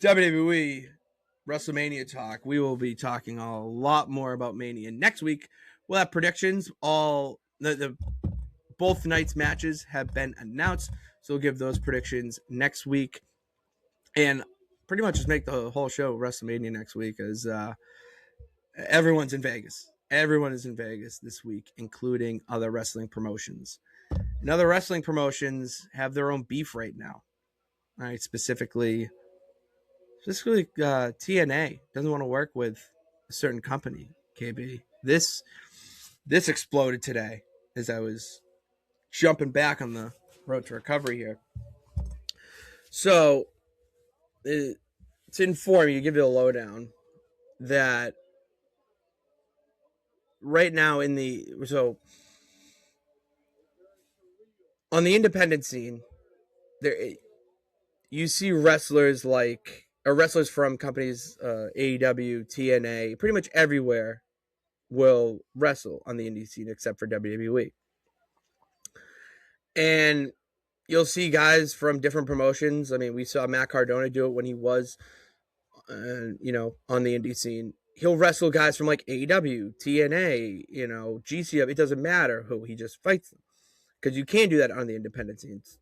WWE WrestleMania talk. We will be talking a lot more about Mania next week. We'll have predictions. All the both nights' matches have been announced, so we'll give those predictions next week, and pretty much just make the whole show WrestleMania next week, as everyone's in Vegas. Everyone is in Vegas this week, including other wrestling promotions. And other wrestling promotions have their own beef right now. All right, specifically TNA doesn't want to work with a certain company. KB, this exploded today as I was jumping back on the road to recovery here. So, to inform you, give you a lowdown that right now on the independent scene, there you see wrestlers from companies AEW, TNA, pretty much everywhere will wrestle on the indie scene except for WWE. And you'll see guys from different promotions. I mean, we saw Matt Cardona do it when he was, on the indie scene. He'll wrestle guys from like AEW, TNA, GCW. It doesn't matter who. He just fights them. Because you can't do that on the independent scenes.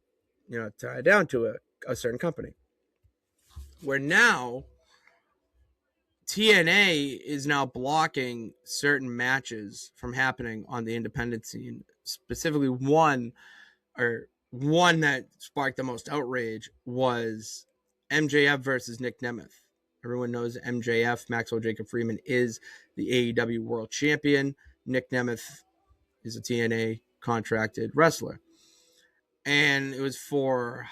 Tied down to a certain company. Where now, TNA is now blocking certain matches from happening on the independent scene. Specifically, one that sparked the most outrage was MJF versus Nick Nemeth. Everyone knows MJF, Maxwell Jacob Freeman, is the AEW World Champion. Nick Nemeth is a TNA contracted wrestler. And it was for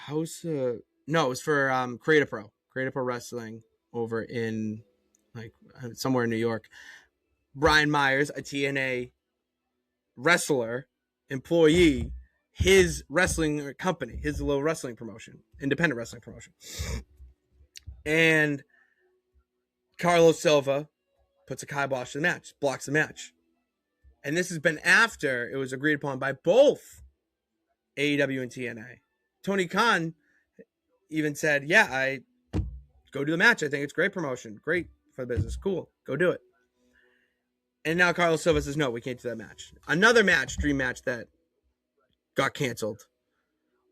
Creative Pro Wrestling over in somewhere in New York. Brian Myers, a TNA wrestler, employee, his wrestling company, his little wrestling promotion, independent wrestling promotion. And Carlos Silva puts a kibosh to the match, blocks the match. And this has been after it was agreed upon by both AEW and TNA. Tony Khan even said, yeah, I go do the match. I think it's great promotion. Great for the business. Cool. Go do it. And now Carlos Silva says, no, we can't do that match. Another match, dream match that got canceled.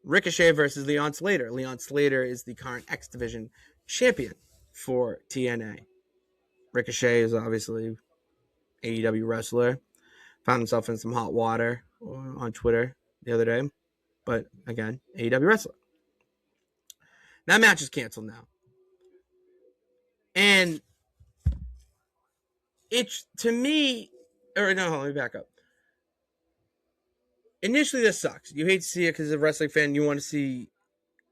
Ricochet versus Leon Slater. Leon Slater is the current X Division champion for TNA. Ricochet is obviously AEW wrestler. Found himself in some hot water on Twitter the other day. But again, AEW wrestler. That match is canceled now. And it's, to me, let me back up. Initially, this sucks. You hate to see it because as a wrestling fan, you want to see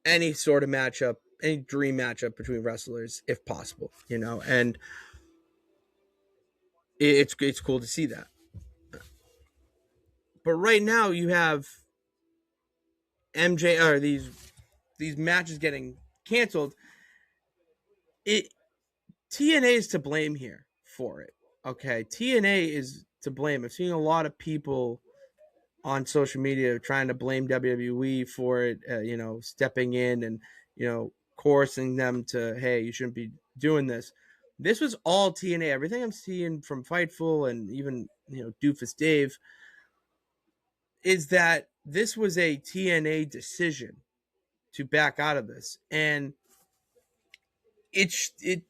any sort of matchup, any dream matchup between wrestlers, if possible, and it's cool to see that. But right now, you have these matches getting canceled. TNA is to blame here for it. Okay, TNA is to blame. I've seen a lot of people on social media trying to blame WWE for it, stepping in and, coercing them to, hey, you shouldn't be doing this. This was all TNA. Everything I'm seeing from Fightful and even, Doofus Dave is that this was a TNA decision to back out of this. And it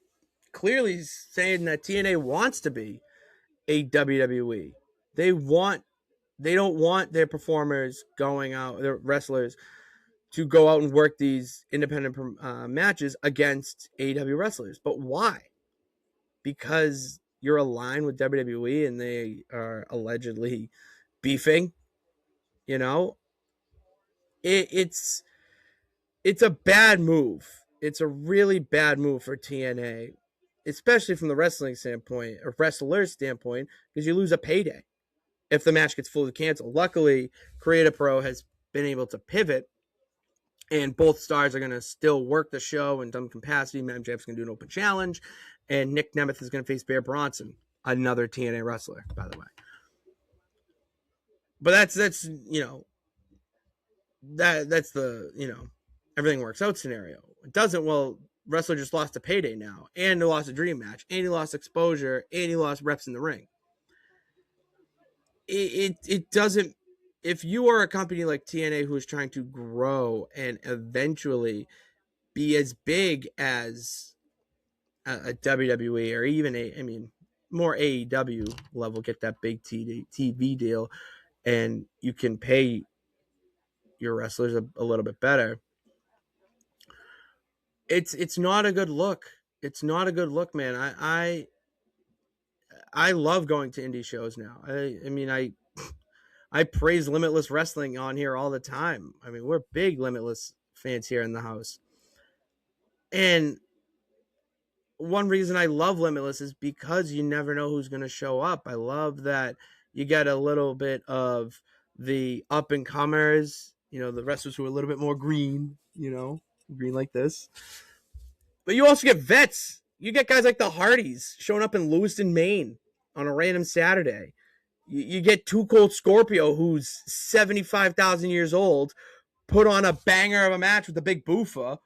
clearly saying that TNA wants to be a WWE. They don't want their performers going out, their wrestlers, to go out and work these independent matches against AEW wrestlers. But why? Because you're aligned with WWE and they are allegedly beefing. It's a bad move. It's a really bad move for TNA, especially from the wrestling standpoint, or wrestler's standpoint, because you lose a payday if the match gets fully canceled. Luckily, Creative Pro has been able to pivot And both stars are going to still work the show in some capacity. MJF's going to do an open challenge. And Nick Nemeth is going to face Bear Bronson, another TNA wrestler, by the way. But that's that's the, everything works out scenario. It doesn't, well, wrestler just lost a payday now, and he lost a dream match, and he lost exposure, and he lost reps in the ring. It doesn't, if you are a company like TNA who is trying to grow and eventually be as big as a WWE or even more AEW level, get that big TV deal, and you can pay your wrestlers a little bit better. It's not a good look. It's not a good look, man. I love going to indie shows now. I praise Limitless Wrestling on here all the time. I mean, we're big Limitless fans here in the house. And one reason I love Limitless is because you never know who's going to show up. I love that you get a little bit of the up and comers, the wrestlers who are a little bit more green, green like this. But you also get vets. You get guys like the Hardys showing up in Lewiston, Maine on a random Saturday. You get Too Cold Scorpio, who's 75,000 years old, put on a banger of a match with the Big Boofa,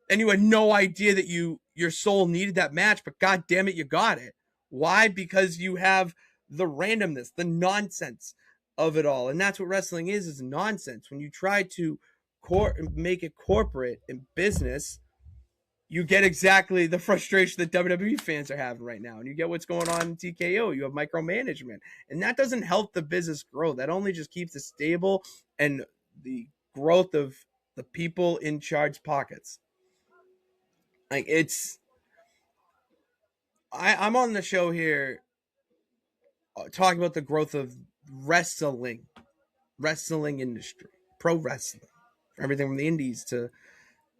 and you had no idea that your soul needed that match, but god damn it, you got it. Why? Because you have the randomness, the nonsense of it all. And that's what wrestling is nonsense. When you try to make it corporate and business, you get exactly the frustration that WWE fans are having right now. And you get what's going on in TKO. You have micromanagement. And that doesn't help the business grow. That only just keeps it stable and the growth of the people in charge pockets. Like, I'm on the show here talking about the growth of wrestling industry, pro wrestling, everything from the indies to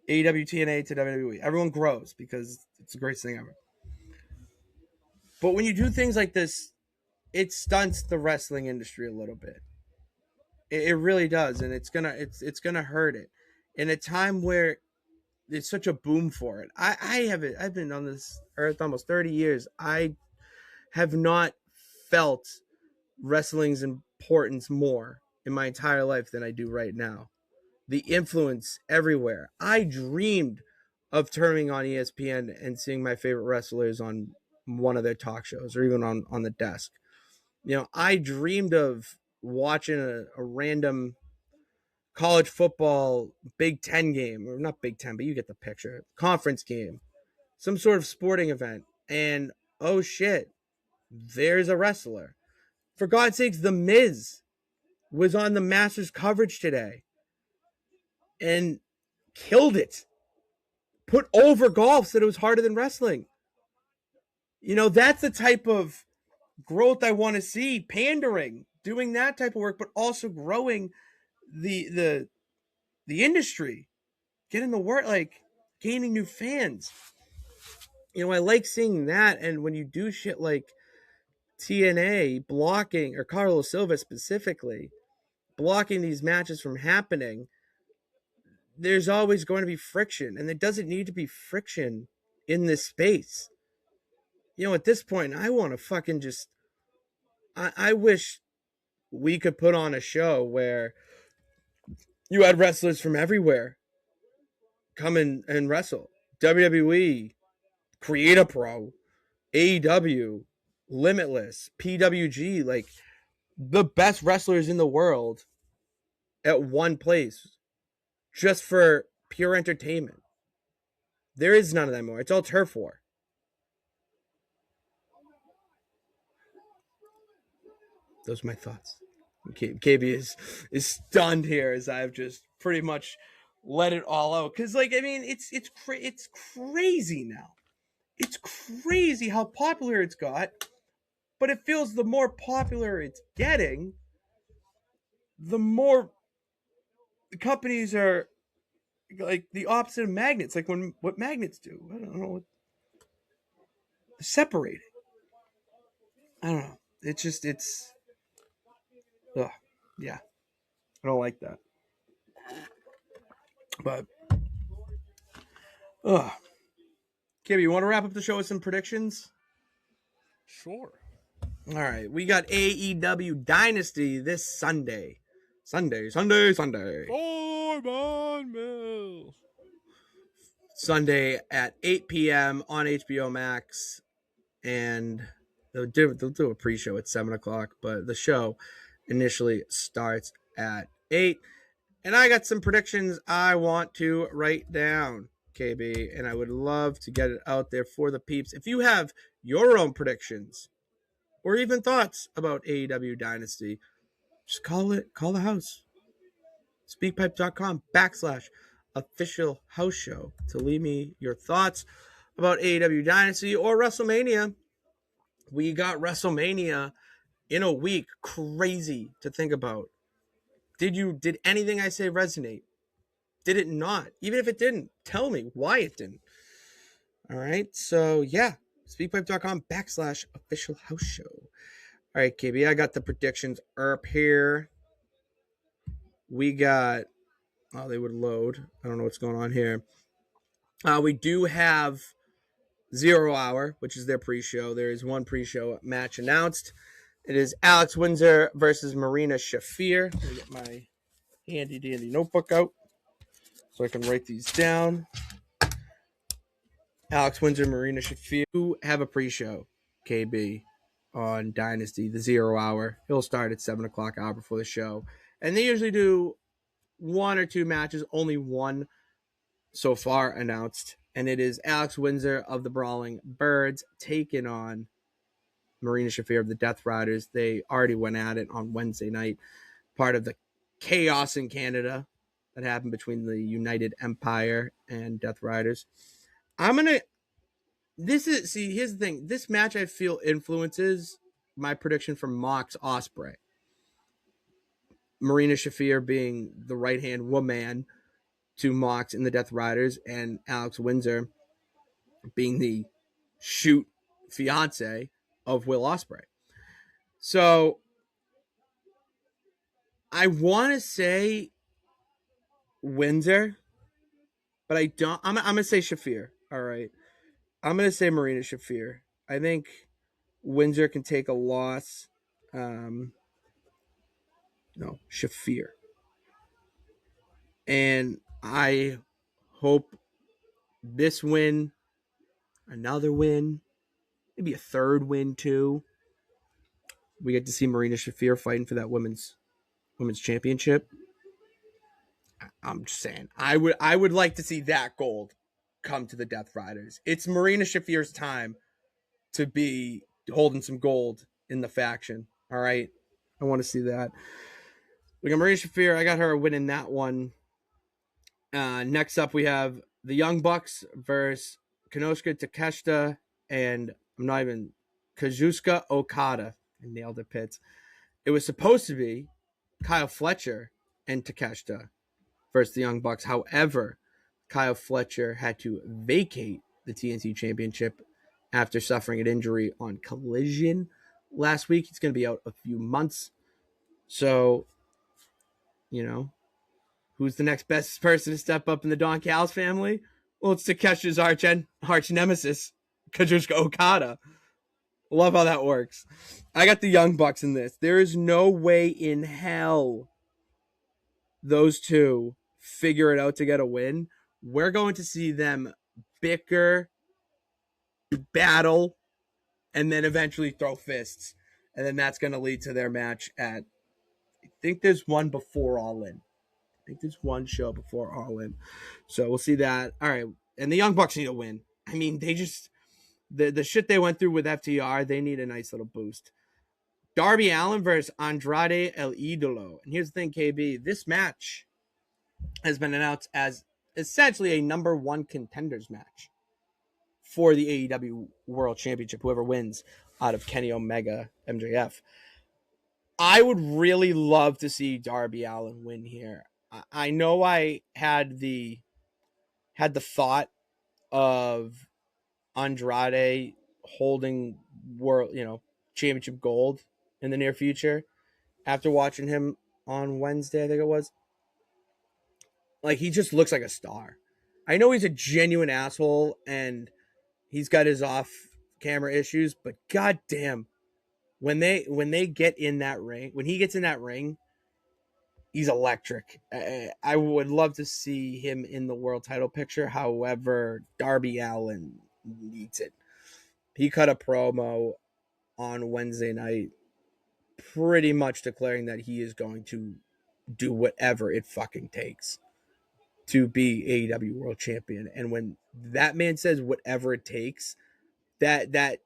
AEW, TNA to WWE. Everyone grows because it's the greatest thing ever. But when you do things like this, it stunts the wrestling industry a little bit. It really does, and it's gonna hurt it in a time where it's such a boom for it. I've been on this earth almost 30 years. I have not felt wrestling's importance more in my entire life than I do right now. The influence everywhere. I dreamed of turning on ESPN and seeing my favorite wrestlers on one of their talk shows or even on the desk. I dreamed of watching a random college football Big Ten game, or not Big Ten, but you get the picture, conference game, some sort of sporting event. And oh shit, there's a wrestler. For God's sakes, The Miz was on the Masters coverage today and killed it. Put over golf, said it was harder than wrestling. That's the type of growth I want to see. Pandering, doing that type of work, but also growing the industry, getting the work, like gaining new fans. I like seeing that. And when you do shit like TNA blocking, or Carlos Silva specifically, blocking these matches from happening, there's always going to be friction, and there doesn't need to be friction in this space. At this point, I want to fucking just, I wish we could put on a show where you had wrestlers from everywhere come in and wrestle. WWE, Create a Pro, AEW, Limitless, PWG, like the best wrestlers in the world at one place just for pure entertainment. There is none of that more. It's all turf war. Those are my thoughts. KB is stunned here as I've just pretty much let it all out. Because, it's crazy now. It's crazy how popular it's got. But it feels the more popular it's getting, the more the companies are like the opposite of magnets. Like what magnets do. I don't know. Separating. I don't know. Ugh. Yeah. I don't like that. But, ugh. KB, you want to wrap up the show with some predictions? Sure. All right. We got AEW Dynasty this Sunday. Sunday. Foreman Mills. Sunday at 8 p.m. on HBO Max. And they'll do a pre-show at 7 o'clock, but the show initially starts at 8. And I got some predictions I want to write down, KB, and I would love to get it out there for the peeps. If you have your own predictions or even thoughts about AEW Dynasty, just call the house. Speakpipe.com/official house show to leave me your thoughts about AEW Dynasty or WrestleMania. We got WrestleMania in a week. Crazy to think about. Did anything I say resonate? Did it not? Even if it didn't, tell me why it didn't. All right. So yeah, speakpipe.com/official house show. All right, KB, I got the predictions up here. We got, they would load. I don't know what's going on here. We do have 0 Hour, which is their pre-show. There is one pre-show match announced. It is Alex Windsor versus Marina Shafir. Let me get my handy dandy notebook out so I can write these down. Alex Windsor, Marina Shafir, who have a pre-show, KB, on Dynasty, the 0 Hour. He'll start at 7 o'clock hour before the show. And they usually do 1 or 2 matches, only one so far announced. And it is Alex Windsor of the Brawling Birds taking on Marina Shafir of the Death Riders. They already went at it on Wednesday night, part of the chaos in Canada that happened between the United Empire and Death Riders. Here's the thing. This match I feel influences my prediction for Mox Ospreay. Marina Shafir being the right-hand woman to Mox in the Death Riders, and Alex Windsor being the shoot fiance of Will Ospreay. So I want to say Windsor, but I don't. I'm going to say Shafir. All right. I'm going to say Marina Shafir. I think Windsor can take a loss. No, Shafir. And I hope this win, another win, maybe a third win too. We get to see Marina Shafir fighting for that women's championship. I'm just saying, I would like to see that gold come to the Death Riders. It's Marina Shafir's time to be holding some gold in the faction. All right, I want to see that. We got Marina Shafir. I got her winning that one. Next up, we have the Young Bucks versus Konosuke Takeshita and Kazuchika Okada. I nailed it, Pitts. It was supposed to be Kyle Fletcher and Takeshita versus the Young Bucks. However, Kyle Fletcher had to vacate the TNT Championship after suffering an injury on Collision last week. He's going to be out a few months. So, who's the next best person to step up in the Don Callis family? Well, it's Takeshita's arch nemesis, Kazuchika Okada. Love how that works. I got the Young Bucks in this. There is no way in hell those two figure it out to get a win. We're going to see them bicker, battle, and then eventually throw fists. And then that's going to lead to their match at, I think there's one before All In. I think there's one show before All In. So we'll see that. All right. And the Young Bucks need a win. I mean, they just, the shit they went through with FTR, they need a nice little boost. Darby Allin versus Andrade El Idolo. And here's the thing, KB. This match has been announced as essentially a number one contenders match for the AEW World Championship, whoever wins out of Kenny Omega, MJF. I would really love to see Darby Allin win here. I know I had the thought of Andrade holding world, championship gold in the near future after watching him on Wednesday, I think it was. Like, he just looks like a star. I know he's a genuine asshole and he's got his off camera issues, but goddamn, when they get in that ring, when he gets in that ring, he's electric. I would love to see him in the world title picture. However, Darby Allin needs it. He cut a promo on Wednesday night pretty much declaring that he is going to do whatever it fucking takes to be AEW World Champion. And when that man says whatever it takes, that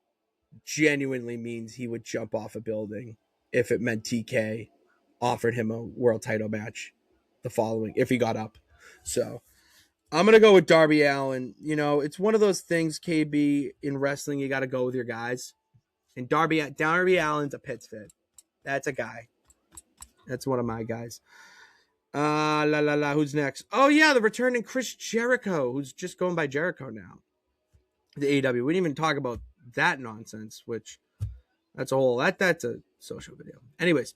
genuinely means he would jump off a building if it meant TK offered him a world title match the following, if he got up. So I'm going to go with Darby Allin. You know, it's one of those things, KB, in wrestling, you got to go with your guys. And Darby Allin's a Pitts fit. That's a guy. That's one of my guys. Who's next? Oh, yeah, the returning Chris Jericho, who's just going by Jericho now. The AEW. We didn't even talk about that nonsense, which that's a social video. Anyways,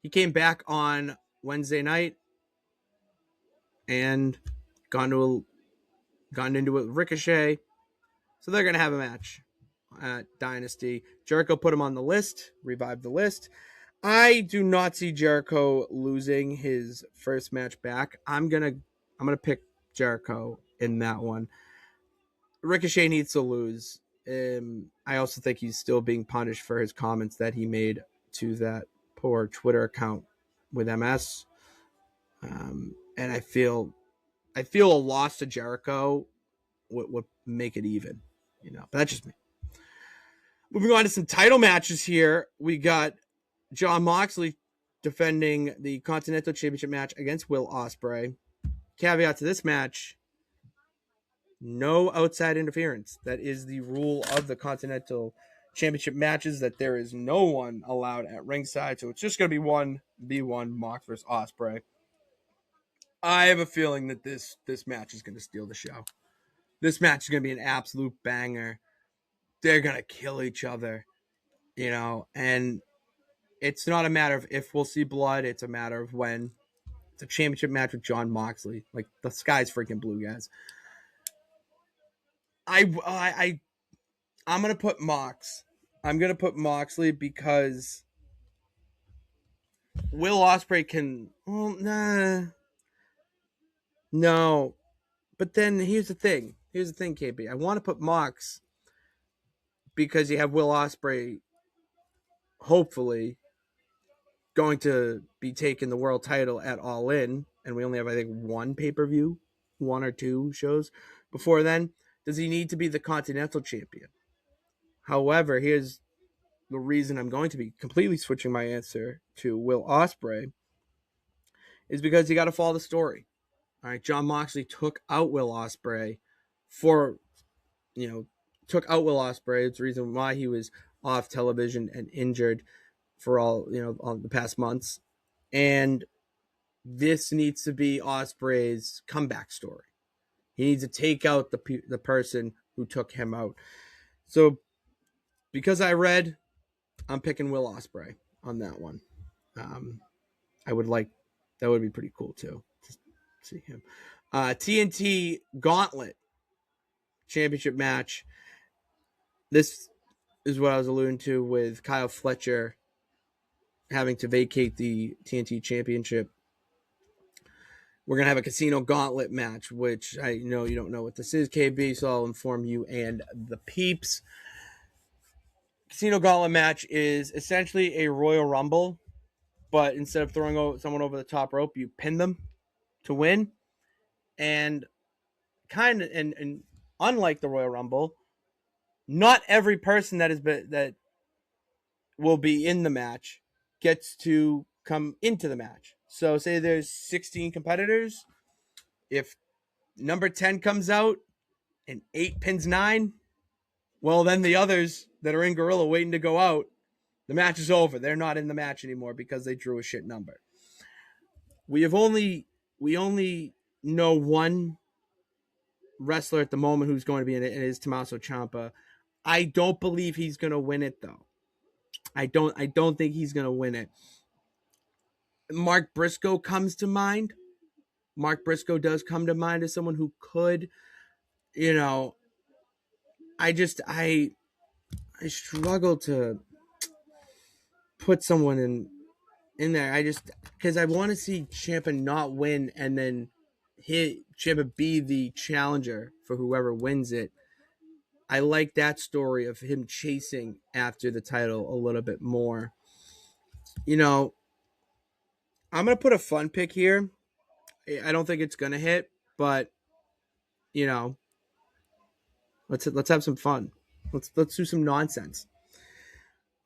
he came back on Wednesday night and gone into it with Ricochet. So they're going to have a match at Dynasty. Jericho put him on the list, revived the list. I do not see Jericho losing his first match back. I'm gonna pick Jericho in that one. Ricochet needs to lose. I also think he's still being punished for his comments that he made to that poor Twitter account with MS. And I feel a loss to Jericho would make it even, you know. But that's just me. Moving on to some title matches here, we got Jon Moxley defending the Continental Championship match against Will Ospreay. Caveat to this match: no outside interference. That is the rule of the Continental Championship matches, that there is no one allowed at ringside. So it's just going to be 1v1 Mox versus Ospreay. I have a feeling that this match is going to steal the show. This match is going to be an absolute banger. They're going to kill each other, you know, and it's not a matter of if we'll see blood. It's a matter of when. It's a championship match with Jon Moxley. Like, the sky's freaking blue, guys. I'm going to put Mox. I'm going to put Moxley because Will Ospreay can... Well, nah. No. But then here's the thing. KB. I want to put Mox because you have Will Ospreay, hopefully, going to be taking the world title at All In, and we only have, I think, one pay-per-view, one or two shows before then. Does he need to be the Continental Champion? However, here's the reason I'm going to be completely switching my answer to Will Ospreay, is because you got to follow the story. All right, Jon Moxley took out Will Ospreay took out Will Ospreay. It's the reason why he was off television and injured for all the past months. And this needs to be Ospreay's comeback story. He needs to take out the person who took him out. So because I'm picking Will Ospreay on that one. That would be pretty cool too, to see him. TNT Gauntlet Championship match. This is what I was alluding to with Kyle Fletcher having to vacate the TNT Championship. We're going to have a Casino Gauntlet match, which I know you don't know what this is, KB, so I'll inform you and the peeps. Casino Gauntlet match is essentially a Royal Rumble, but instead of throwing someone over the top rope, you pin them to win. And unlike the Royal Rumble, not every person that will be in the match gets to come into the match. So say there's 16 competitors. If number 10 comes out and 8 pins 9, well, then the others that are in Gorilla waiting to go out, the match is over. They're not in the match anymore because they drew a shit number. We only know one wrestler at the moment who's going to be in it, and it is Tommaso Ciampa. I don't believe he's going to win it, though. I don't think he's going to win it. Mark Briscoe comes to mind, Mark Briscoe does come to mind as someone who could, you know, I struggle to put someone in there. Because I want to see Ciampa not win and then Ciampa be the challenger for whoever wins it. I like that story of him chasing after the title a little bit more. You know, I'm gonna put a fun pick here. I don't think it's gonna hit, but you know, let's have some fun. Let's do some nonsense.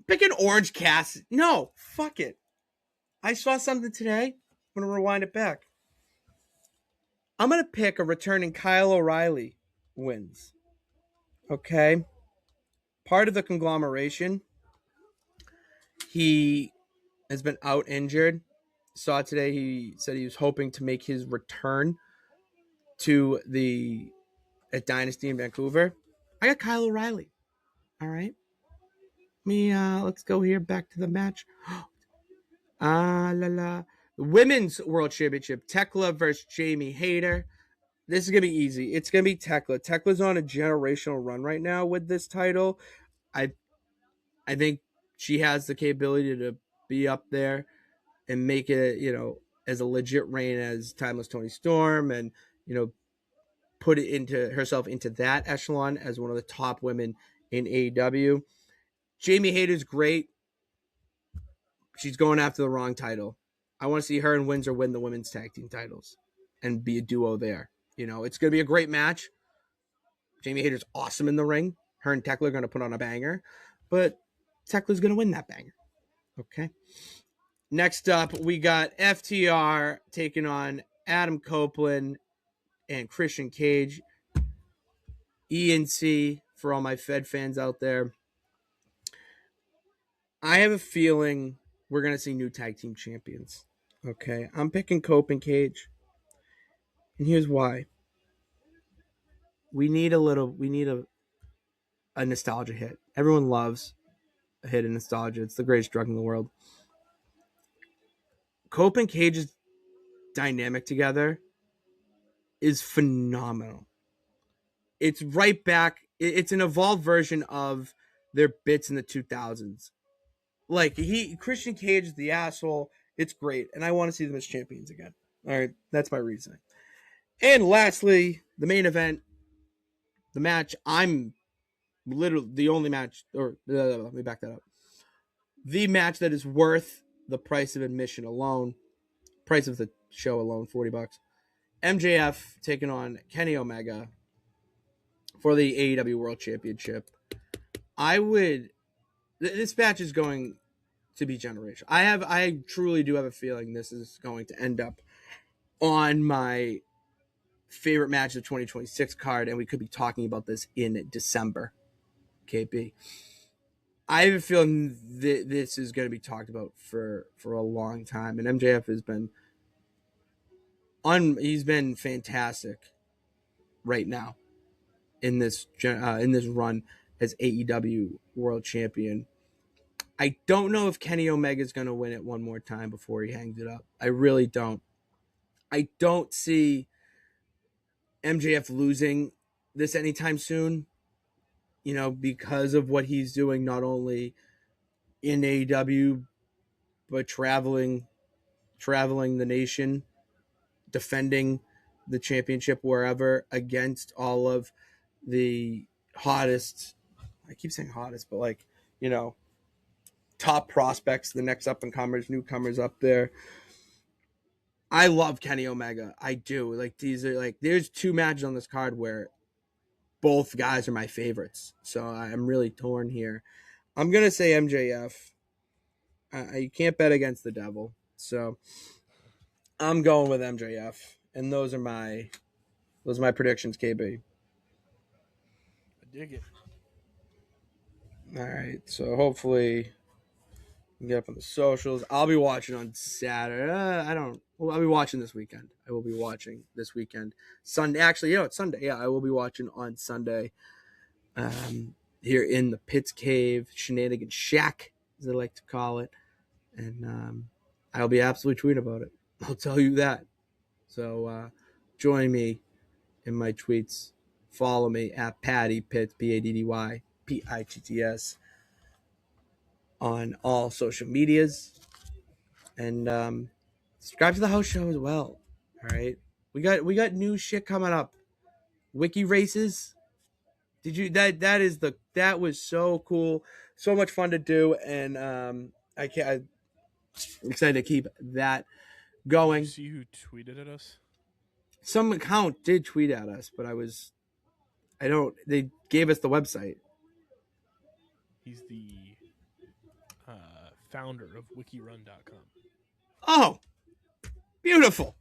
Pick an Orange Cassidy. No, fuck it. I saw something today. I'm gonna rewind it back. I'm gonna pick a returning Kyle O'Reilly wins. Okay. Part of the conglomeration. He has been out injured. Saw today he said he was hoping to make his return to at Dynasty in Vancouver. I got Kyle O'Reilly. All right. Let's go here back to the match. The Women's World Championship. Tekla versus Jamie Hayter. This is going to be easy. It's going to be Tekla. Tekla's on a generational run right now with this title. I think she has the capability to be up there and make it, as a legit reign as Timeless Toni Storm and, put it into herself into that echelon as one of the top women in AEW. Jamie Hayter's great. She's going after the wrong title. I want to see her and Windsor win the women's tag team titles and be a duo there. It's going to be a great match. Jamie Hayter's awesome in the ring. Her and Tekla are going to put on a banger, but Tekla's going to win that banger. Okay. Next up, we got FTR taking on Adam Copeland and Christian Cage. ENC for all my Fed fans out there. I have a feeling we're going to see new tag team champions. Okay. I'm picking Cope and Cage. And here's why. We need a nostalgia hit. Everyone loves a hit of nostalgia. It's the greatest drug in the world. Cope and Cage's dynamic together is phenomenal. It's right back. It's an evolved version of their bits in the 2000s. Like Christian Cage is the asshole. It's great. And I want to see them as champions again. All right. That's my reasoning. And lastly, the main event, the match. I'm literally the only match, let me back that up. The match that is worth the price of admission alone, price of the show alone, $40. MJF taking on Kenny Omega for the AEW World Championship. This match is going to be generational. I truly do have a feeling this is going to end up on my favorite match of 2026 card, and we could be talking about this in December. KB. I have a feeling this is going to be talked about for a long time, and MJF has been he's been fantastic right now in this run as AEW World Champion. I don't know if Kenny Omega is going to win it one more time before he hangs it up. I really don't. I don't see MJF losing this anytime soon, because of what he's doing, not only in AEW, but traveling the nation, defending the championship wherever against all of the hottest, I keep saying hottest, but top prospects, the next up-and-comers, newcomers up there. I love Kenny Omega. I do. There's two matches on this card where both guys are my favorites. So I'm really torn here. I'm going to say MJF. You can't bet against the devil. So I'm going with MJF. And those are my predictions, KB. I dig it. All right. So hopefully we can get up on the socials. I'll be watching on Saturday. I'll be watching this weekend. I will be watching this weekend. Sunday. Actually, it's Sunday. Yeah, I will be watching on Sunday. Here in the Pitts Cave, Shenanigan Shack, as they like to call it. And I'll be absolutely tweeting about it. I'll tell you that. So join me in my tweets. Follow me at Patty Pitts, PADDYPITTS, on all social medias. And subscribe to the house show as well. All right. We got new shit coming up. Wiki races. Did you that was so cool, so much fun to do, and I'm excited to keep that going. See who tweeted at us? Some account did tweet at us, but they gave us the website. He's the founder of wikirun.com. Oh, beautiful.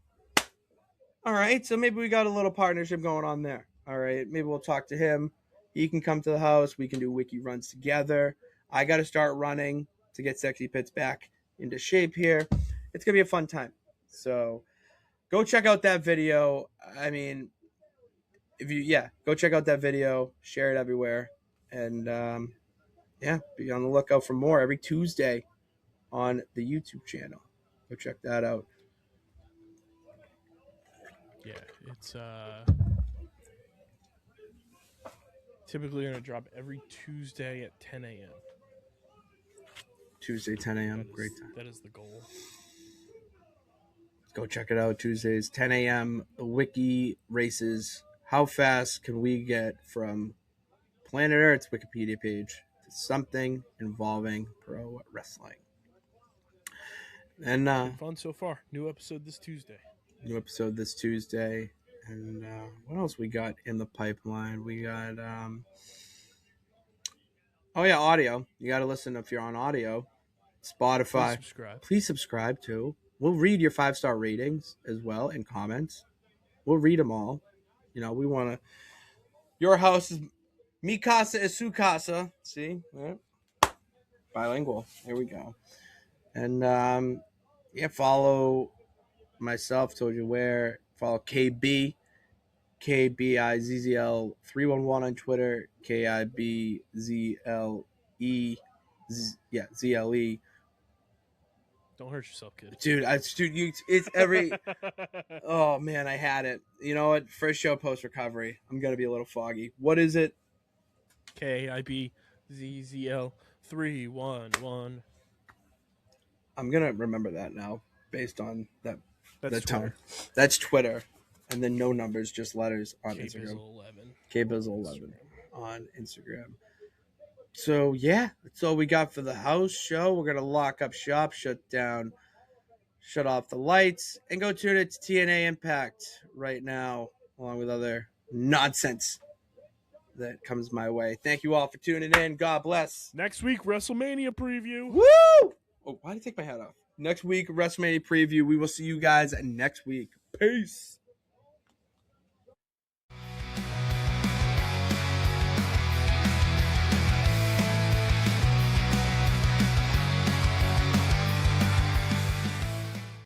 All right, so maybe we got a little partnership going on there. All right, maybe we'll talk to him. He can come to the house. We can do wiki runs together. I got to start running to get Sexy Pits back into shape here. It's going to be a fun time. So go check out that video. I mean, go check out that video. Share it everywhere. And, be on the lookout for more every Tuesday on the YouTube channel. Go check that out. Yeah, it's typically going to drop every Tuesday at 10 a.m. Tuesday, 10 a.m. Great time. That is the goal. Go check it out. Tuesdays, 10 a.m. Wiki races. How fast can we get from Planet Earth's Wikipedia page to something involving pro wrestling? And fun so far. New episode this Tuesday. And what else we got in the pipeline? We got audio. You got to listen if you're on audio. Spotify. Please subscribe too. We'll read your 5-star ratings as well and comments. We'll read them all. We want to. Your house is mi casa es su casa. See, yeah. Bilingual. Here we go. And follow myself. Told you where. Follow KB. KBIZZL 311 on Twitter. KIBZLE. ZLE. Don't hurt yourself, kid. Dude, it's every. Oh man, I had it. You know what? First show post recovery. I'm gonna be a little foggy. What is it? KIBZZL 311. I'm gonna remember that now, based on that. That's Twitter. That's Twitter, and then no numbers, just letters on Instagram. KBizzle11 on Instagram. So yeah, that's all we got for the house show. We're gonna lock up shop, shut off the lights, and go tune it to TNA Impact right now, along with other nonsense that comes my way. Thank you all for tuning in. God bless. Next week, WrestleMania preview. Woo! Oh, why did I take my hat off? Next week, WrestleMania preview. We will see you guys next week. Peace.